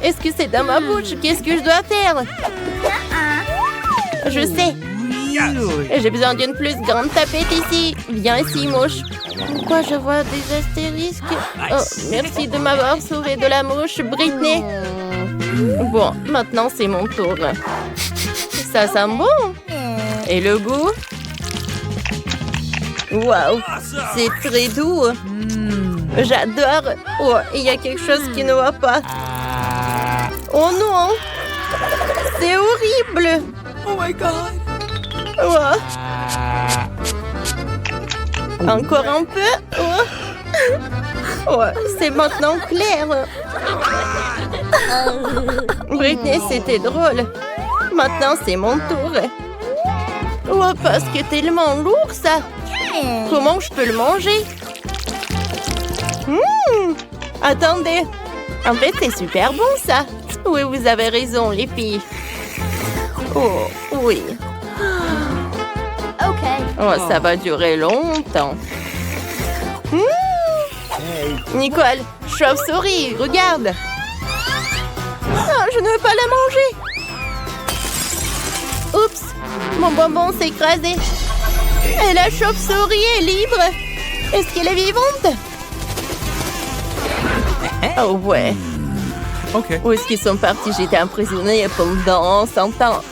Est-ce que c'est dans ma bouche? Qu'est-ce que je dois faire? Je sais. J'ai besoin d'une plus grande tapette ici. Viens ici, mouche. Pourquoi je vois des astérisques? Oh, merci de m'avoir sauvé de la mouche, Britney. Bon, maintenant c'est mon tour. Ça sent bon. Et le goût? Waouh, c'est très doux. J'adore. Oh, il y a quelque chose qui ne va pas. Oh non, c'est horrible. Oh my god. Oh. Encore un peu. Oh, oh, c'est maintenant clair. Britney, c'était drôle. Maintenant, c'est mon tour. Oh, parce que tellement lourd, ça. Comment je peux le manger? Attendez. En fait, c'est super bon, ça. Oui, vous avez raison, les filles. Oh, oui. Oh, ça va durer longtemps. Nicole, chauve-souris, regarde. Oh, je ne veux pas la manger. Oups, mon bonbon s'est écrasé. Et la chauve-souris est libre. Est-ce qu'elle est vivante? Oh ouais. Okay. Où est-ce qu'ils sont partis? J'étais emprisonnée pendant 100 ans.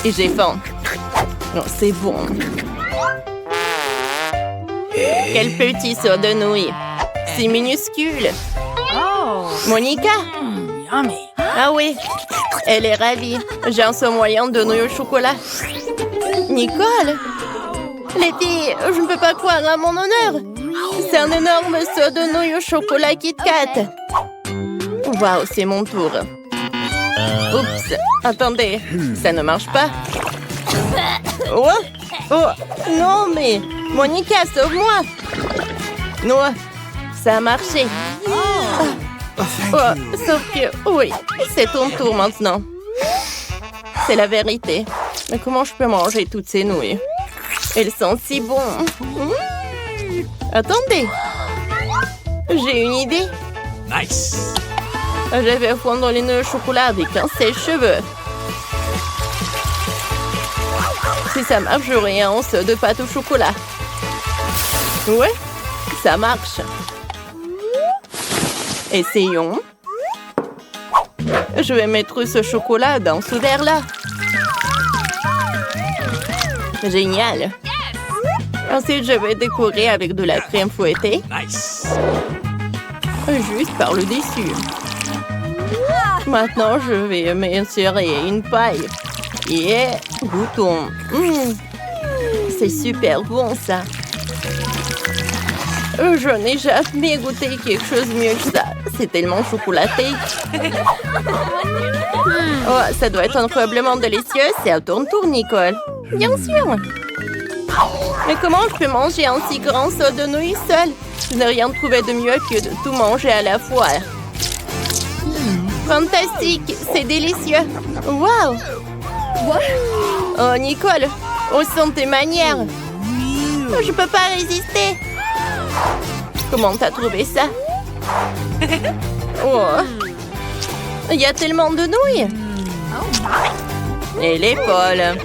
Et j'ai faim. Non, c'est bon. Quel petit saut de nouilles. C'est minuscule. Monica? Ah oui, elle est ravie. J'ai un saut moyen de nouilles au chocolat. Nicole? Les filles, je ne peux pas croire à mon honneur. C'est un énorme saut de nouilles au chocolat Kit Kat. Waouh, c'est mon tour. Oups, attendez, ça ne marche pas. Oh, oh, non mais, Monica, sauve-moi. Non, ça a marché. Oh, sauf que, oui, c'est ton tour maintenant. C'est la vérité. Mais comment je peux manger toutes ces nouilles? Elles sont si bonnes. Attendez, j'ai une idée. Nice. Je vais fondre les nœuds au chocolat avec un sèche-cheveux. Si ça marche, j'aurai un once de pâte au chocolat. Ouais, ça marche. Essayons. Je vais mettre ce chocolat dans ce verre-là. Génial. Ensuite, je vais décorer avec de la crème fouettée. Nice. Juste par le dessus. Maintenant, je vais m'insérer une paille. Et goûtons. C'est super bon, ça. Je n'ai jamais goûté quelque chose de mieux que ça. C'est tellement chocolaté. Oh, ça doit être incroyablement délicieux. C'est à ton tour, Nicole. Bien sûr. Mais comment je peux manger un si grand saut de nouilles seul? Je n'ai rien trouvé de mieux que de tout manger à la fois. fantastique, c'est délicieux. Waouh! Oh, Nicole, où sont tes manières? Je peux pas résister. Comment t'as trouvé ça? Oh, il y a tellement de nouilles. Et l'épaule.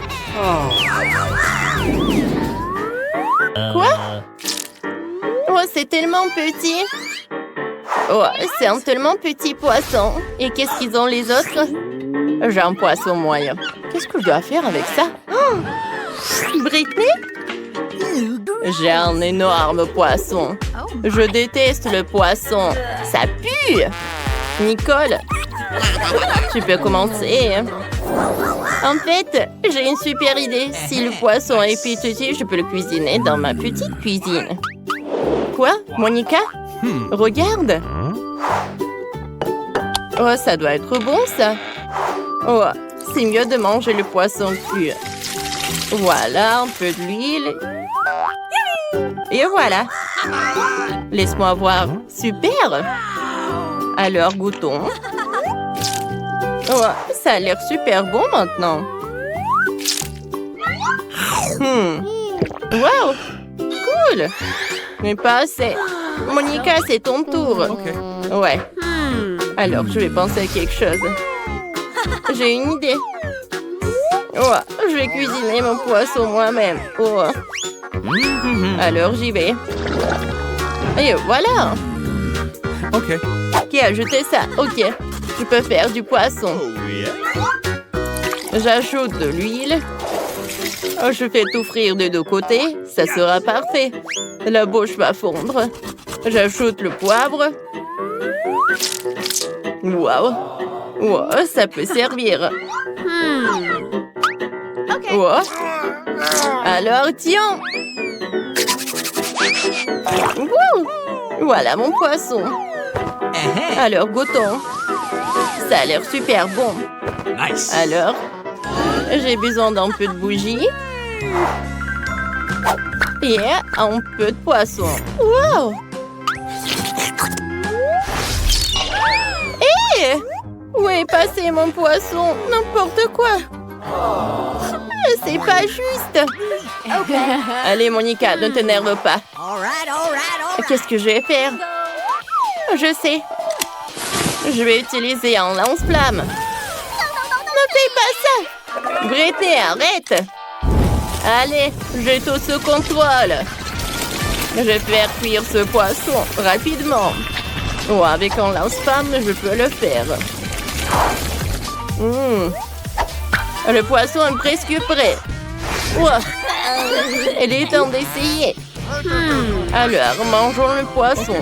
Quoi? Oh, c'est tellement petit. Oh, c'est un tellement petit poisson. Et qu'est-ce qu'ils ont les autres? J'ai un poisson moyen. Qu'est-ce que je dois faire avec ça? Oh, Britney? J'ai un énorme poisson. Je déteste le poisson. Ça pue. Nicole, tu peux commencer. En fait, j'ai une super idée. Si le poisson est petit, je peux le cuisiner dans ma petite cuisine. Quoi, Monica? Regarde. Oh, ça doit être bon, ça. Oh, c'est mieux de manger le poisson cru. Voilà, un peu d'huile. Et voilà. Laisse-moi voir. Super. Alors, goûtons. Oh, ça a l'air super bon maintenant. Wow. Cool. Mais pas assez. Monica, c'est ton tour. Ouais. Alors, je vais penser à quelque chose. J'ai une idée. Oh, je vais cuisiner mon poisson moi-même. Oh. Alors, j'y vais. Et voilà. OK. Qui a ajouté ça? OK. Je peux faire du poisson. J'ajoute de l'huile. Oh, je fais tout frire des deux côtés. Ça sera parfait. La bouche va fondre. J'ajoute le poivre. Waouh. Wow, ça peut servir. Wow. Alors, tiens. Wow. Voilà mon poisson. Alors, goûtons. Ça a l'air super bon. Nice. Alors, j'ai besoin d'un peu de bougie. Et un peu de poisson. Wow! Hé! Où est passé mon poisson? N'importe quoi. C'est pas juste. Allez, Monica, ne t'énerve pas. Qu'est-ce que je vais faire? Je sais. Je vais utiliser un lance-flamme. Ne fais pas ça! Britney, arrête! Allez, j'ai tout sous contrôle. Je vais faire cuire ce poisson rapidement. Oh, avec un lance-flamme, je peux le faire. Le poisson est presque prêt. Oh. Il est temps d'essayer. Alors, mangeons le poisson.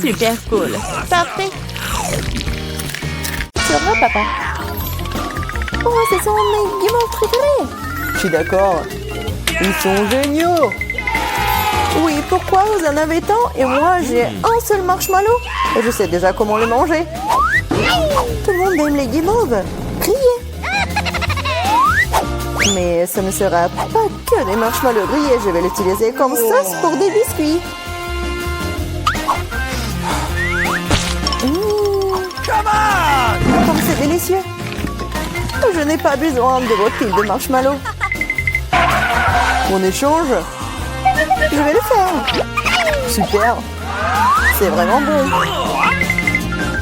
Super cool. Parfait. C'est vrai, papa. Oh, ce sont mes guimauves préférés. Je suis d'accord. Ils sont géniaux. Oui, pourquoi vous en avez tant et moi j'ai un seul marshmallow et je sais déjà comment le manger. Tout le monde aime les guimauves. Grillés. Mais ce ne sera pas que des marshmallows grillés. Je vais l'utiliser comme sauce pour des biscuits. Comme c'est délicieux. Je n'ai pas besoin de votre pile de marshmallows. On échange? Je vais le faire. Super. C'est vraiment bon.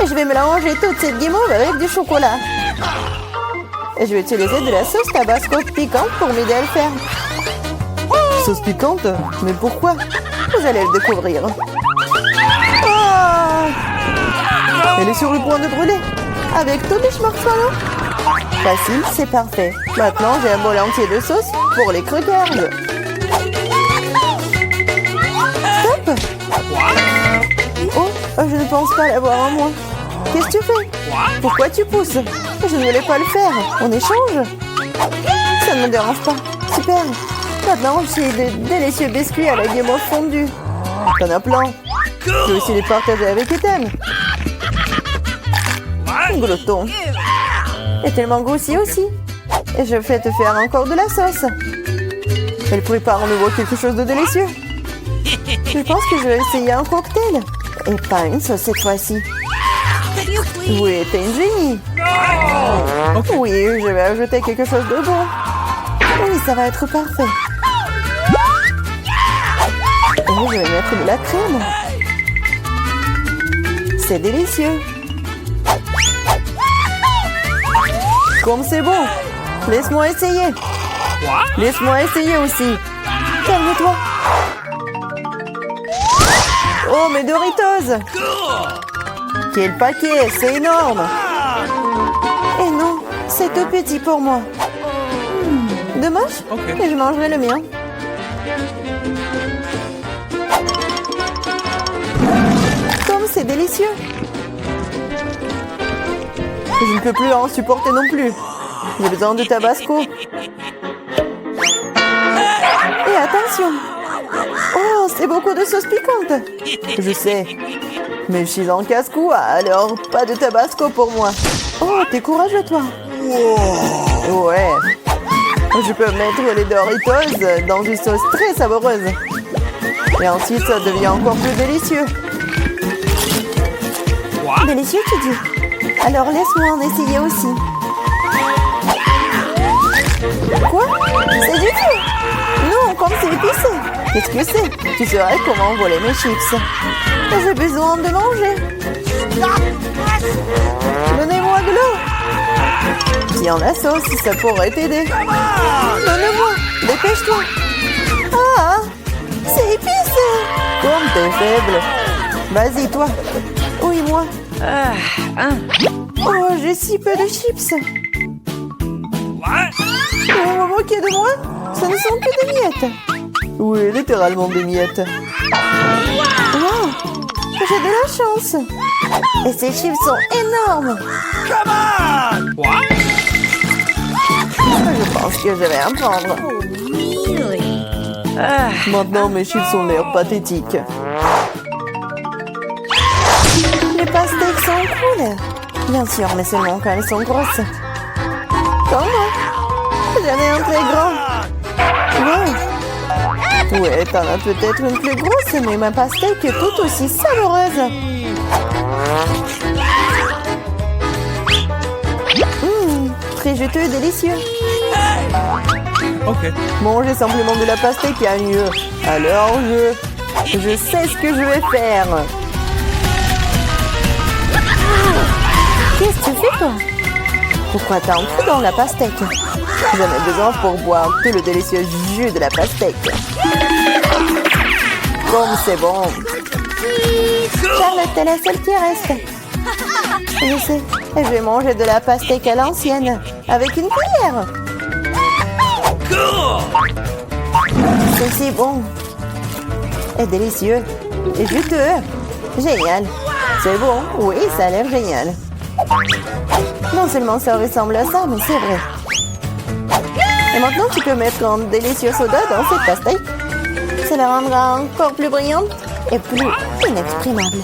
Et je vais mélanger toute cette guimauve avec du chocolat. Et je vais utiliser de la sauce tabasco piquante pour m'aider à le faire. Sauce piquante? Mais pourquoi? Vous allez le découvrir. Elle est sur le point de brûler. Avec tous les marshmallows. Facile, c'est parfait. Maintenant, j'ai un bol entier de sauce pour les croquettes. Stop! Oh, je ne pense pas l'avoir en moi. Qu'est-ce que tu fais? Pourquoi tu pousses? Je ne voulais pas le faire. On échange? Ça ne me dérange pas. Super. Maintenant, j'ai de délicieux biscuits à la guimauve fondue. T'en as plein. Tu peux aussi les partager avec Ethan. Glouton. Et tellement goûté aussi. Et je vais te faire encore de la sauce. Elle prépare en nouveau quelque chose de délicieux. Je pense que je vais essayer un cocktail. Et pas une sauce cette fois-ci. Oui, t'es une génie. Oui, je vais ajouter quelque chose de bon. Oui, ça va être parfait. Et je vais mettre de la crème. C'est délicieux. Comme c'est bon. Laisse-moi essayer. Laisse-moi essayer aussi. Calme-toi. Oh, mes Doritos! Quel paquet! C'est énorme! Et non, c'est tout petit pour moi. Dommage, mais je mangerai le mien. Comme c'est délicieux! Je ne peux plus en supporter non plus. J'ai besoin de tabasco. Et attention! Oh, c'est beaucoup de sauce piquante. Je sais. Mais je suis en casse-cou, alors pas de tabasco pour moi. Oh, t'es courageux, toi. Ouais. Je peux mettre les Doritos dans une sauce très savoureuse. Et ensuite, ça devient encore plus délicieux. Délicieux, tu dis? Alors laisse-moi en essayer aussi. Quoi? C'est du feu? Non, comme c'est épicé. Qu'est-ce que c'est? Tu saurais comment voler mes chips. J'ai besoin de manger. Donnez-moi de l'eau. Tiens, la sauce, ça pourrait t'aider. Donne-moi. Dépêche-toi. Ah, c'est épicé. Comme t'es faible. Vas-y, toi. Oui, moi. Oh, j'ai si peu de chips. Vous vous moquez de moi? Ce ne sont que des miettes. Oui, littéralement des miettes. Wow, j'ai de la chance. Et ces chips sont énormes. Je pense que je vais en prendre. Maintenant, mes chips ont l'air pathétiques. Les pastèques sont cool. Bien sûr, mais seulement quand elles sont grosses. Comme moi. J'en ai un très grand. Wow. Ouais, t'en as peut-être une plus grosse, mais ma pastèque est tout aussi savoureuse. Très juteux et délicieux. Ok. Manger simplement de la pastèque est mieux. Alors je sais ce que je vais faire. Qu'est-ce que tu fais, toi? Pourquoi t'as un trou dans la pastèque? J'en ai besoin pour boire tout le délicieux jus de la pastèque. Comme c'est bon. Charlotte, t'es la seule qui reste. Je sais, je vais manger de la pastèque à l'ancienne, avec une cuillère. C'est si bon. Et délicieux. Et juteux. Génial. C'est bon, oui, ça a l'air génial. Non seulement ça ressemble à ça, mais c'est vrai. Et maintenant, tu peux mettre un délicieux soda dans cette pastèque. Ça la rendra encore plus brillante et plus inexprimable.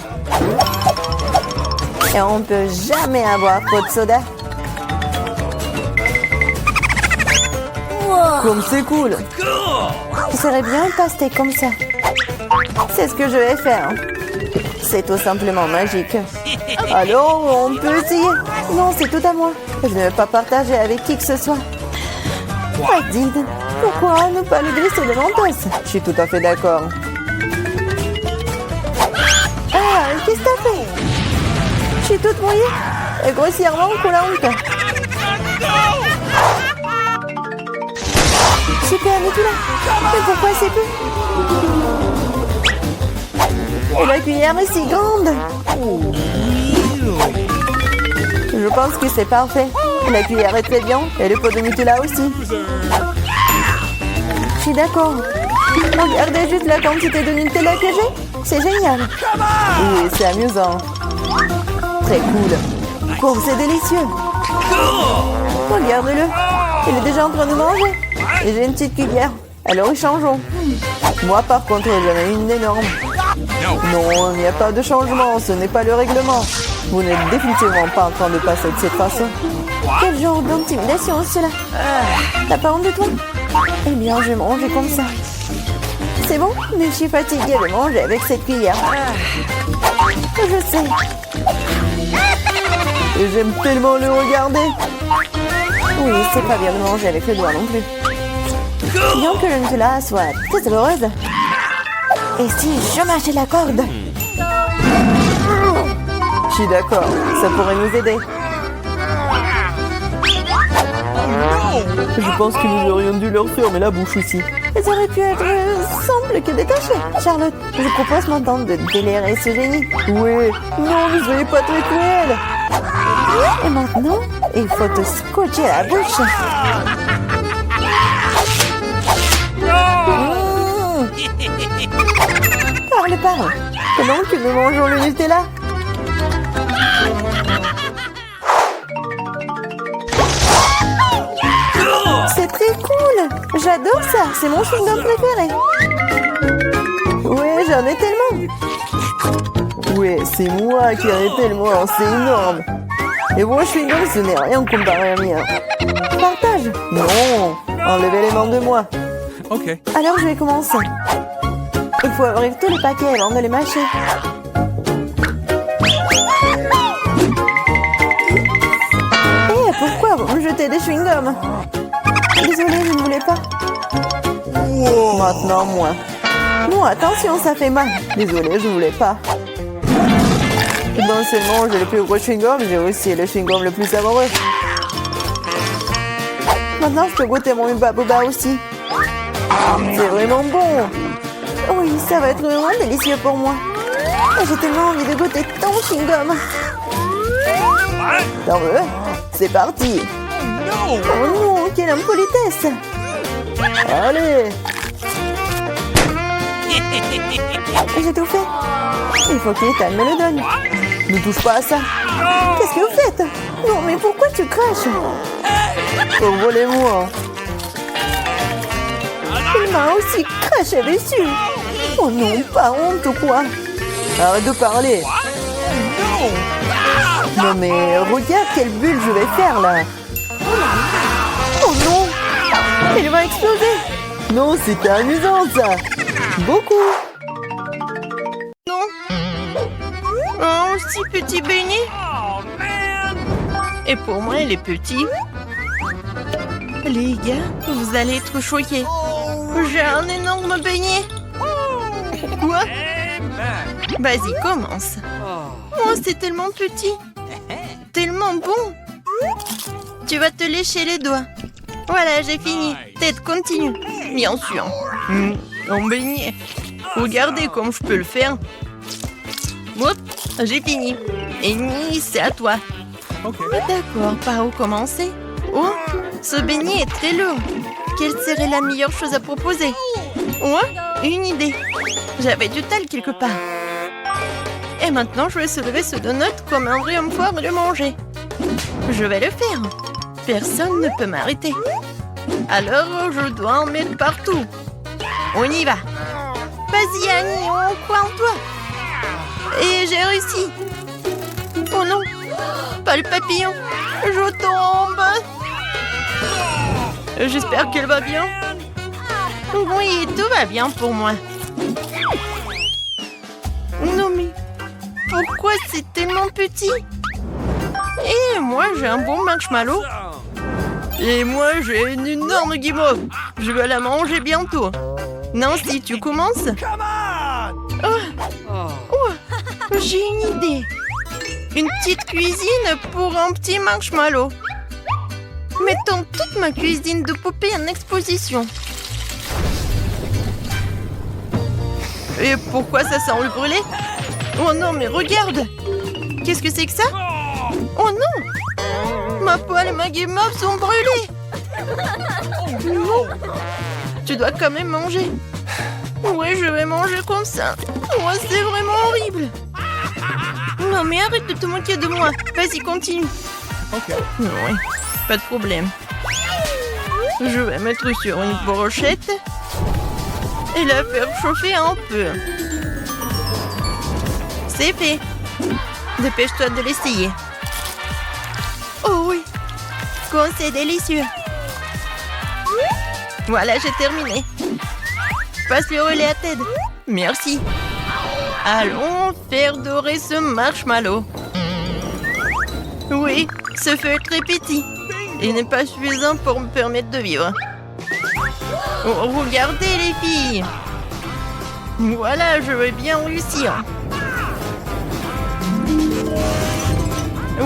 Et on ne peut jamais avoir trop de soda. Comme c'est cool. Ce serait bien une pastèque comme ça. C'est ce que je vais faire. C'est tout simplement magique. Alors, on peut essayer. Non, c'est tout à moi. Je ne vais pas partager avec qui que ce soit. Adid, pourquoi ne pas le glisser de l'entasse? Je suis tout à fait d'accord. Ah, qu'est-ce que t'as fait? Je suis toute mouillée et grossièrement coulante. Super, Nicolas. Mais pourquoi c'est plus? Et la cuillère est si grande. Je pense que c'est parfait. La cuillère est très bien et le pot de Nutella aussi. Je suis d'accord. Regardez juste la quantité de Nutella que j'ai. C'est génial. Oui, c'est amusant. Très cool. Oh, c'est délicieux. Regarde-le. Il est déjà en train de manger. Et j'ai une petite cuillère. Alors échangeons. Moi, par contre, j'en ai une énorme. Non, il n'y a pas de changement. Ce n'est pas le règlement. Vous n'êtes définitivement pas en train de passer de cette façon. Quel genre d'intimidation cela? T'as pas honte de toi? Eh bien, je vais manger comme ça. C'est bon, mais je suis fatiguée de manger avec cette cuillère. Je sais. Et j'aime tellement le regarder. Oui, c'est pas bien de manger avec le doigt non plus. Bien que je ne te la soit très heureuse. Et si je mâchais la corde? Je suis d'accord, ça pourrait nous aider. Je pense que nous aurions dû leur fermer la bouche aussi. Elles auraient pu être semble que détachées. Charlotte, je propose maintenant de délirer ce génie. Oui, non, ne soyez pas très cruel. Et maintenant, il faut te scotcher la bouche. Parle. Pendant que nous mangeons le Nutella. C'est très cool. J'adore ça. C'est mon chewing-gum préféré. Ouais, j'en ai tellement. Ouais, c'est moi qui en ai tellement. C'est énorme. Et vos chewing-gum, ce n'est rien comparé à mien. Partage. Non. Enlevez les mains de moi. Okay. Alors, je vais commencer. Il faut ouvrir tous les paquets avant de les mâcher. Eh, pourquoi vous me jetez des chewing-gums? Désolée, je ne voulais pas. Maintenant, moi. Non, attention, ça fait mal. Désolée, je ne voulais pas. Non seulement j'ai le plus gros chewing-gum, j'ai aussi le chewing-gum le plus savoureux. Maintenant, je peux goûter mon Hubba Bubba aussi. C'est vraiment bon. Oui, ça va être vraiment délicieux pour moi. J'ai tellement envie de goûter ton chewing-gum. T'en veux? C'est parti. Oh non, quelle impolitesse. Allez. J'ai tout fait. Il faut qu'Ethan me le donne. Ne touche pas à ça. Qu'est-ce que vous faites? Non, mais pourquoi tu craches? Envolez-moi. Il m'a aussi craché dessus. Oh non, pas honte ou quoi? Arrête de parler. Non mais regarde quelle bulle je vais faire là. Oh non. Elle va exploser. Non, c'était amusant ça. Beaucoup. Non. Oh, si petit beignet. Et pour moi, elle est petite. Les gars, vous allez être choqués. J'ai un énorme beignet. Quoi? Vas-y, commence. Oh, c'est tellement petit. Tellement bon. Tu vas te lécher les doigts. Voilà, j'ai fini. Tête, continue. Bien sûr. Un beignet. Regardez comme je peux le faire. Hop, j'ai fini. Et Ni, c'est à toi. D'accord, par où commencer? Oh, ce beignet est très lourd. Quelle serait la meilleure chose à proposer? Oh, une idée. J'avais du tal quelque part. Et maintenant, je vais soulever ce donut comme un vrai homme fort et le manger. Je vais le faire. Personne ne peut m'arrêter. Alors, je dois en mettre partout. On y va. Vas-y, Annie, on croit en toi. Et j'ai réussi. Oh non, pas le papillon. Je tombe. J'espère qu'elle va bien. Oui, tout va bien pour moi. Non mais, pourquoi c'est tellement petit? Et moi, j'ai un bon marshmallow. Et moi, j'ai une énorme guimauve. Je vais la manger bientôt. Nancy, tu commences? Oh, j'ai une idée. Une petite cuisine pour un petit marshmallow. Mettons toute ma cuisine de poupée en exposition. Et pourquoi ça sent le brûlé? Oh non, mais regarde! Qu'est-ce que c'est que ça? Oh non! Ma poêle et ma guimauve sont brûlées! Non! Tu dois quand même manger. Ouais, je vais manger comme ça. Oh, c'est vraiment horrible. Non, mais arrête de te moquer de moi. Vas-y, continue. Okay. Ouais, pas de problème. Je vais mettre sur une brochette et la faire chauffer un peu. C'est fait. Dépêche-toi de l'essayer. Oh oui, quand c'est délicieux. Voilà, j'ai terminé. Passe le relais à Ted. Merci. Allons faire dorer ce marshmallow. Oui, ce feu est très petit. Il n'est pas suffisant pour me permettre de vivre. Oh, regardez les filles. Voilà, je vais bien réussir.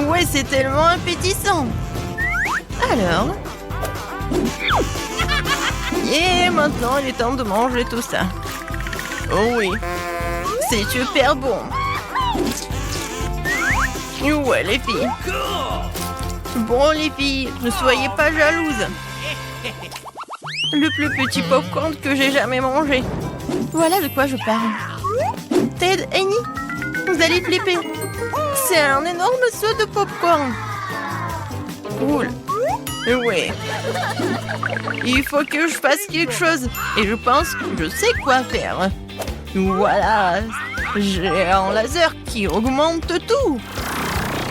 Ouais, c'est tellement appétissant. Alors. Et maintenant, il est temps de manger tout ça. Oh oui, c'est super bon. Ouais, les filles. Bon, les filles, ne soyez pas jalouses. Le plus petit popcorn que j'ai jamais mangé. Voilà de quoi je parle. Ted, Annie, vous allez flipper. C'est un énorme seau de popcorn. Cool. Ouais. Il faut que je fasse quelque chose. Et je pense que je sais quoi faire. Voilà. J'ai un laser qui augmente tout.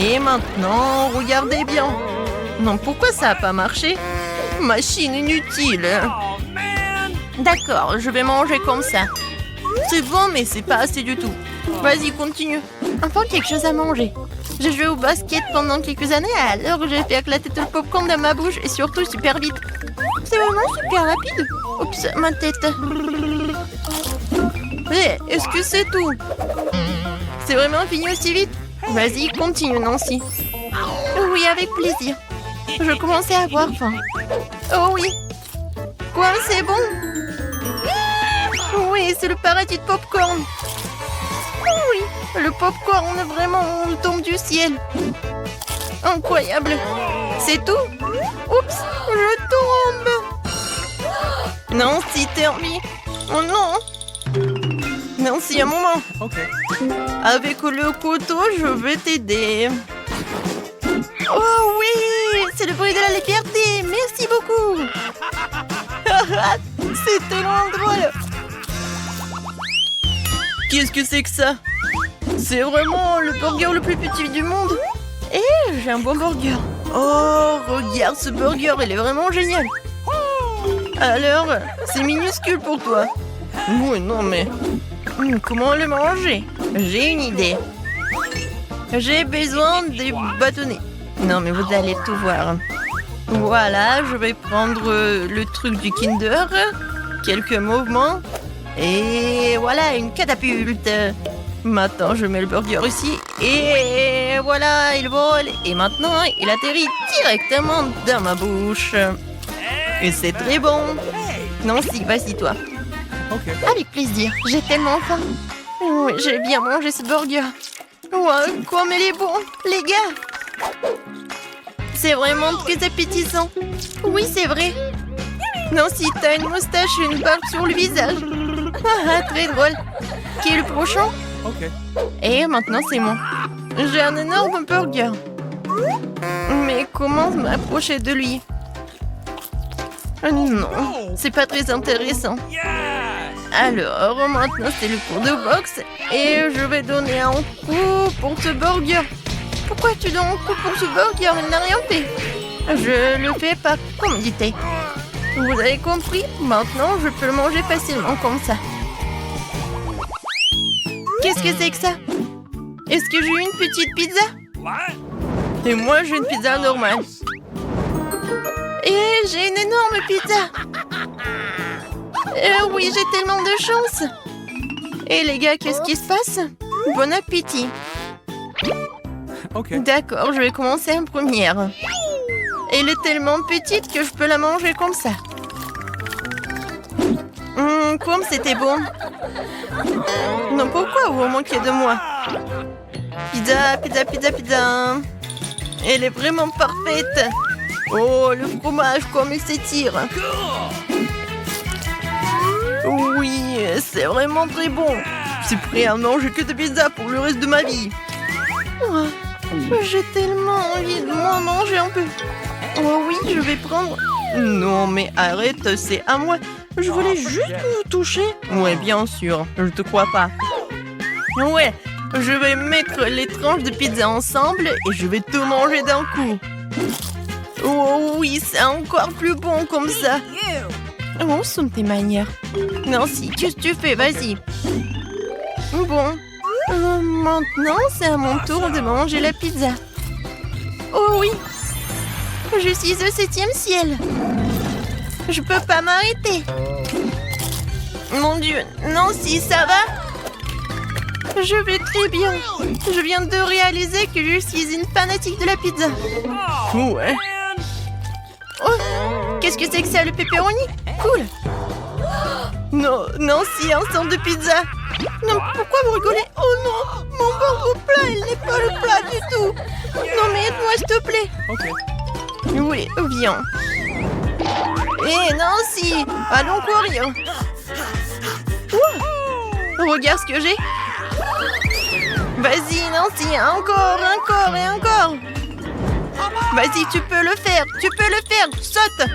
Et maintenant, regardez bien. Non, pourquoi ça n'a pas marché? Machine inutile. D'accord, je vais manger comme ça. C'est bon, mais c'est pas assez du tout. Vas-y, continue. Enfin, quelque chose à manger. J'ai joué au basket pendant quelques années, alors j'ai fait éclater tout le popcorn dans ma bouche et surtout super vite. C'est vraiment super rapide. Oups, ma tête. Hé, est-ce que c'est tout? C'est vraiment fini aussi vite? Vas-y, continue, Nancy. Oui, avec plaisir. Je commençais à avoir faim. Oh oui. Quoi, c'est bon? Oui, c'est le paradis de popcorn. Oui, le popcorn vraiment tombe du ciel. Incroyable. C'est tout? Oups, je tombe. Nancy, Termi. Oh non. Nancy, un moment. Ok. Avec le couteau, je vais t'aider. Oh oui, c'est le bruit de la liberté. Merci beaucoup. C'est tellement drôle. Qu'est-ce que c'est que ça? C'est vraiment le burger le plus petit du monde. Et j'ai un bon burger. Oh, regarde ce burger, il est vraiment génial. Alors, c'est minuscule pour toi. Oui, non mais... comment le manger? J'ai une idée. J'ai besoin des bâtonnets. Non mais vous allez tout voir. Voilà, je vais prendre le truc du Kinder. Quelques mouvements. Et voilà, une catapulte. Maintenant, je mets le burger ici. Et voilà, il vole. Et maintenant, il atterrit directement dans ma bouche. Et c'est très bon. Nancy, vas-y toi. Okay. Avec plaisir, j'ai tellement faim. Oui, j'ai bien mangé ce burger. Wow, comme il est bon, les gars. C'est vraiment très appétissant. Oui, c'est vrai. Nancy, t'as une moustache et une barbe sur le visage. Ah, très drôle. Qui est le prochain? Ok. Et maintenant, c'est moi. J'ai un énorme burger. Mais comment m'approcher de lui? Non, c'est pas très intéressant. Alors, maintenant, c'est le cours de boxe. Et je vais donner un coup pour ce burger. Pourquoi tu donnes un coup pour ce burger? Il n'a rien fait. Je le fais par commodité. Vous avez compris? Maintenant, je peux le manger facilement comme ça. Qu'est-ce que c'est que ça? Est-ce que j'ai une petite pizza? Et moi, j'ai une pizza normale. Et j'ai une énorme pizza. Oui, j'ai tellement de chance. Et les gars, qu'est-ce qui se passe? Bon appétit. Ok. D'accord, je vais commencer en première. Elle est tellement petite que je peux la manger comme ça. Comme c'était bon. Non, pourquoi vous manquez de moi? Pizza, pizza, pizza, pizza. Elle est vraiment parfaite. Oh, le fromage, comme il s'étire. Oui, c'est vraiment très bon. Je suis prêt à manger que de pizza pour le reste de ma vie. Oh, j'ai tellement envie de m'en manger un peu. Oh oui, je vais prendre... Non, mais arrête, c'est à moi. Je voulais juste vous toucher. Ouais, bien sûr, je te crois pas. Ouais, je vais mettre les tranches de pizza ensemble et je vais tout manger d'un coup. Oh oui, c'est encore plus bon comme ça. Où sont tes manières? Nancy, qu'est-ce que tu fais? Vas-y. Bon, Maintenant, c'est à mon tour de manger la pizza. Oh oui! Je suis au 7e ciel. Je peux pas m'arrêter. Mon Dieu, Nancy, ça va? Je vais très bien. Je viens de réaliser que je suis une fanatique de la pizza. Ouais. Oh, qu'est-ce que c'est que ça, le pepperoni? Cool. Non, Nancy, un centre de pizza. Non, pourquoi vous rigolez? Oh non, mon burger plat, il n'est pas le plat du tout. Non, mais aide-moi, s'il te plaît. Okay. Oui, viens. Hé, Nancy, allons courir. Ouh, regarde ce que j'ai. Vas-y, Nancy, encore et encore. Vas-y, tu peux le faire, saute.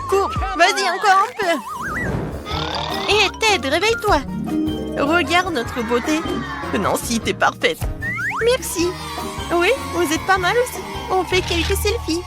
Cours, vas-y, encore un peu. Hé, Ted, réveille-toi. Regarde notre beauté. Nancy, t'es parfaite. Merci. Oui, vous êtes pas mal aussi. On fait quelques selfies.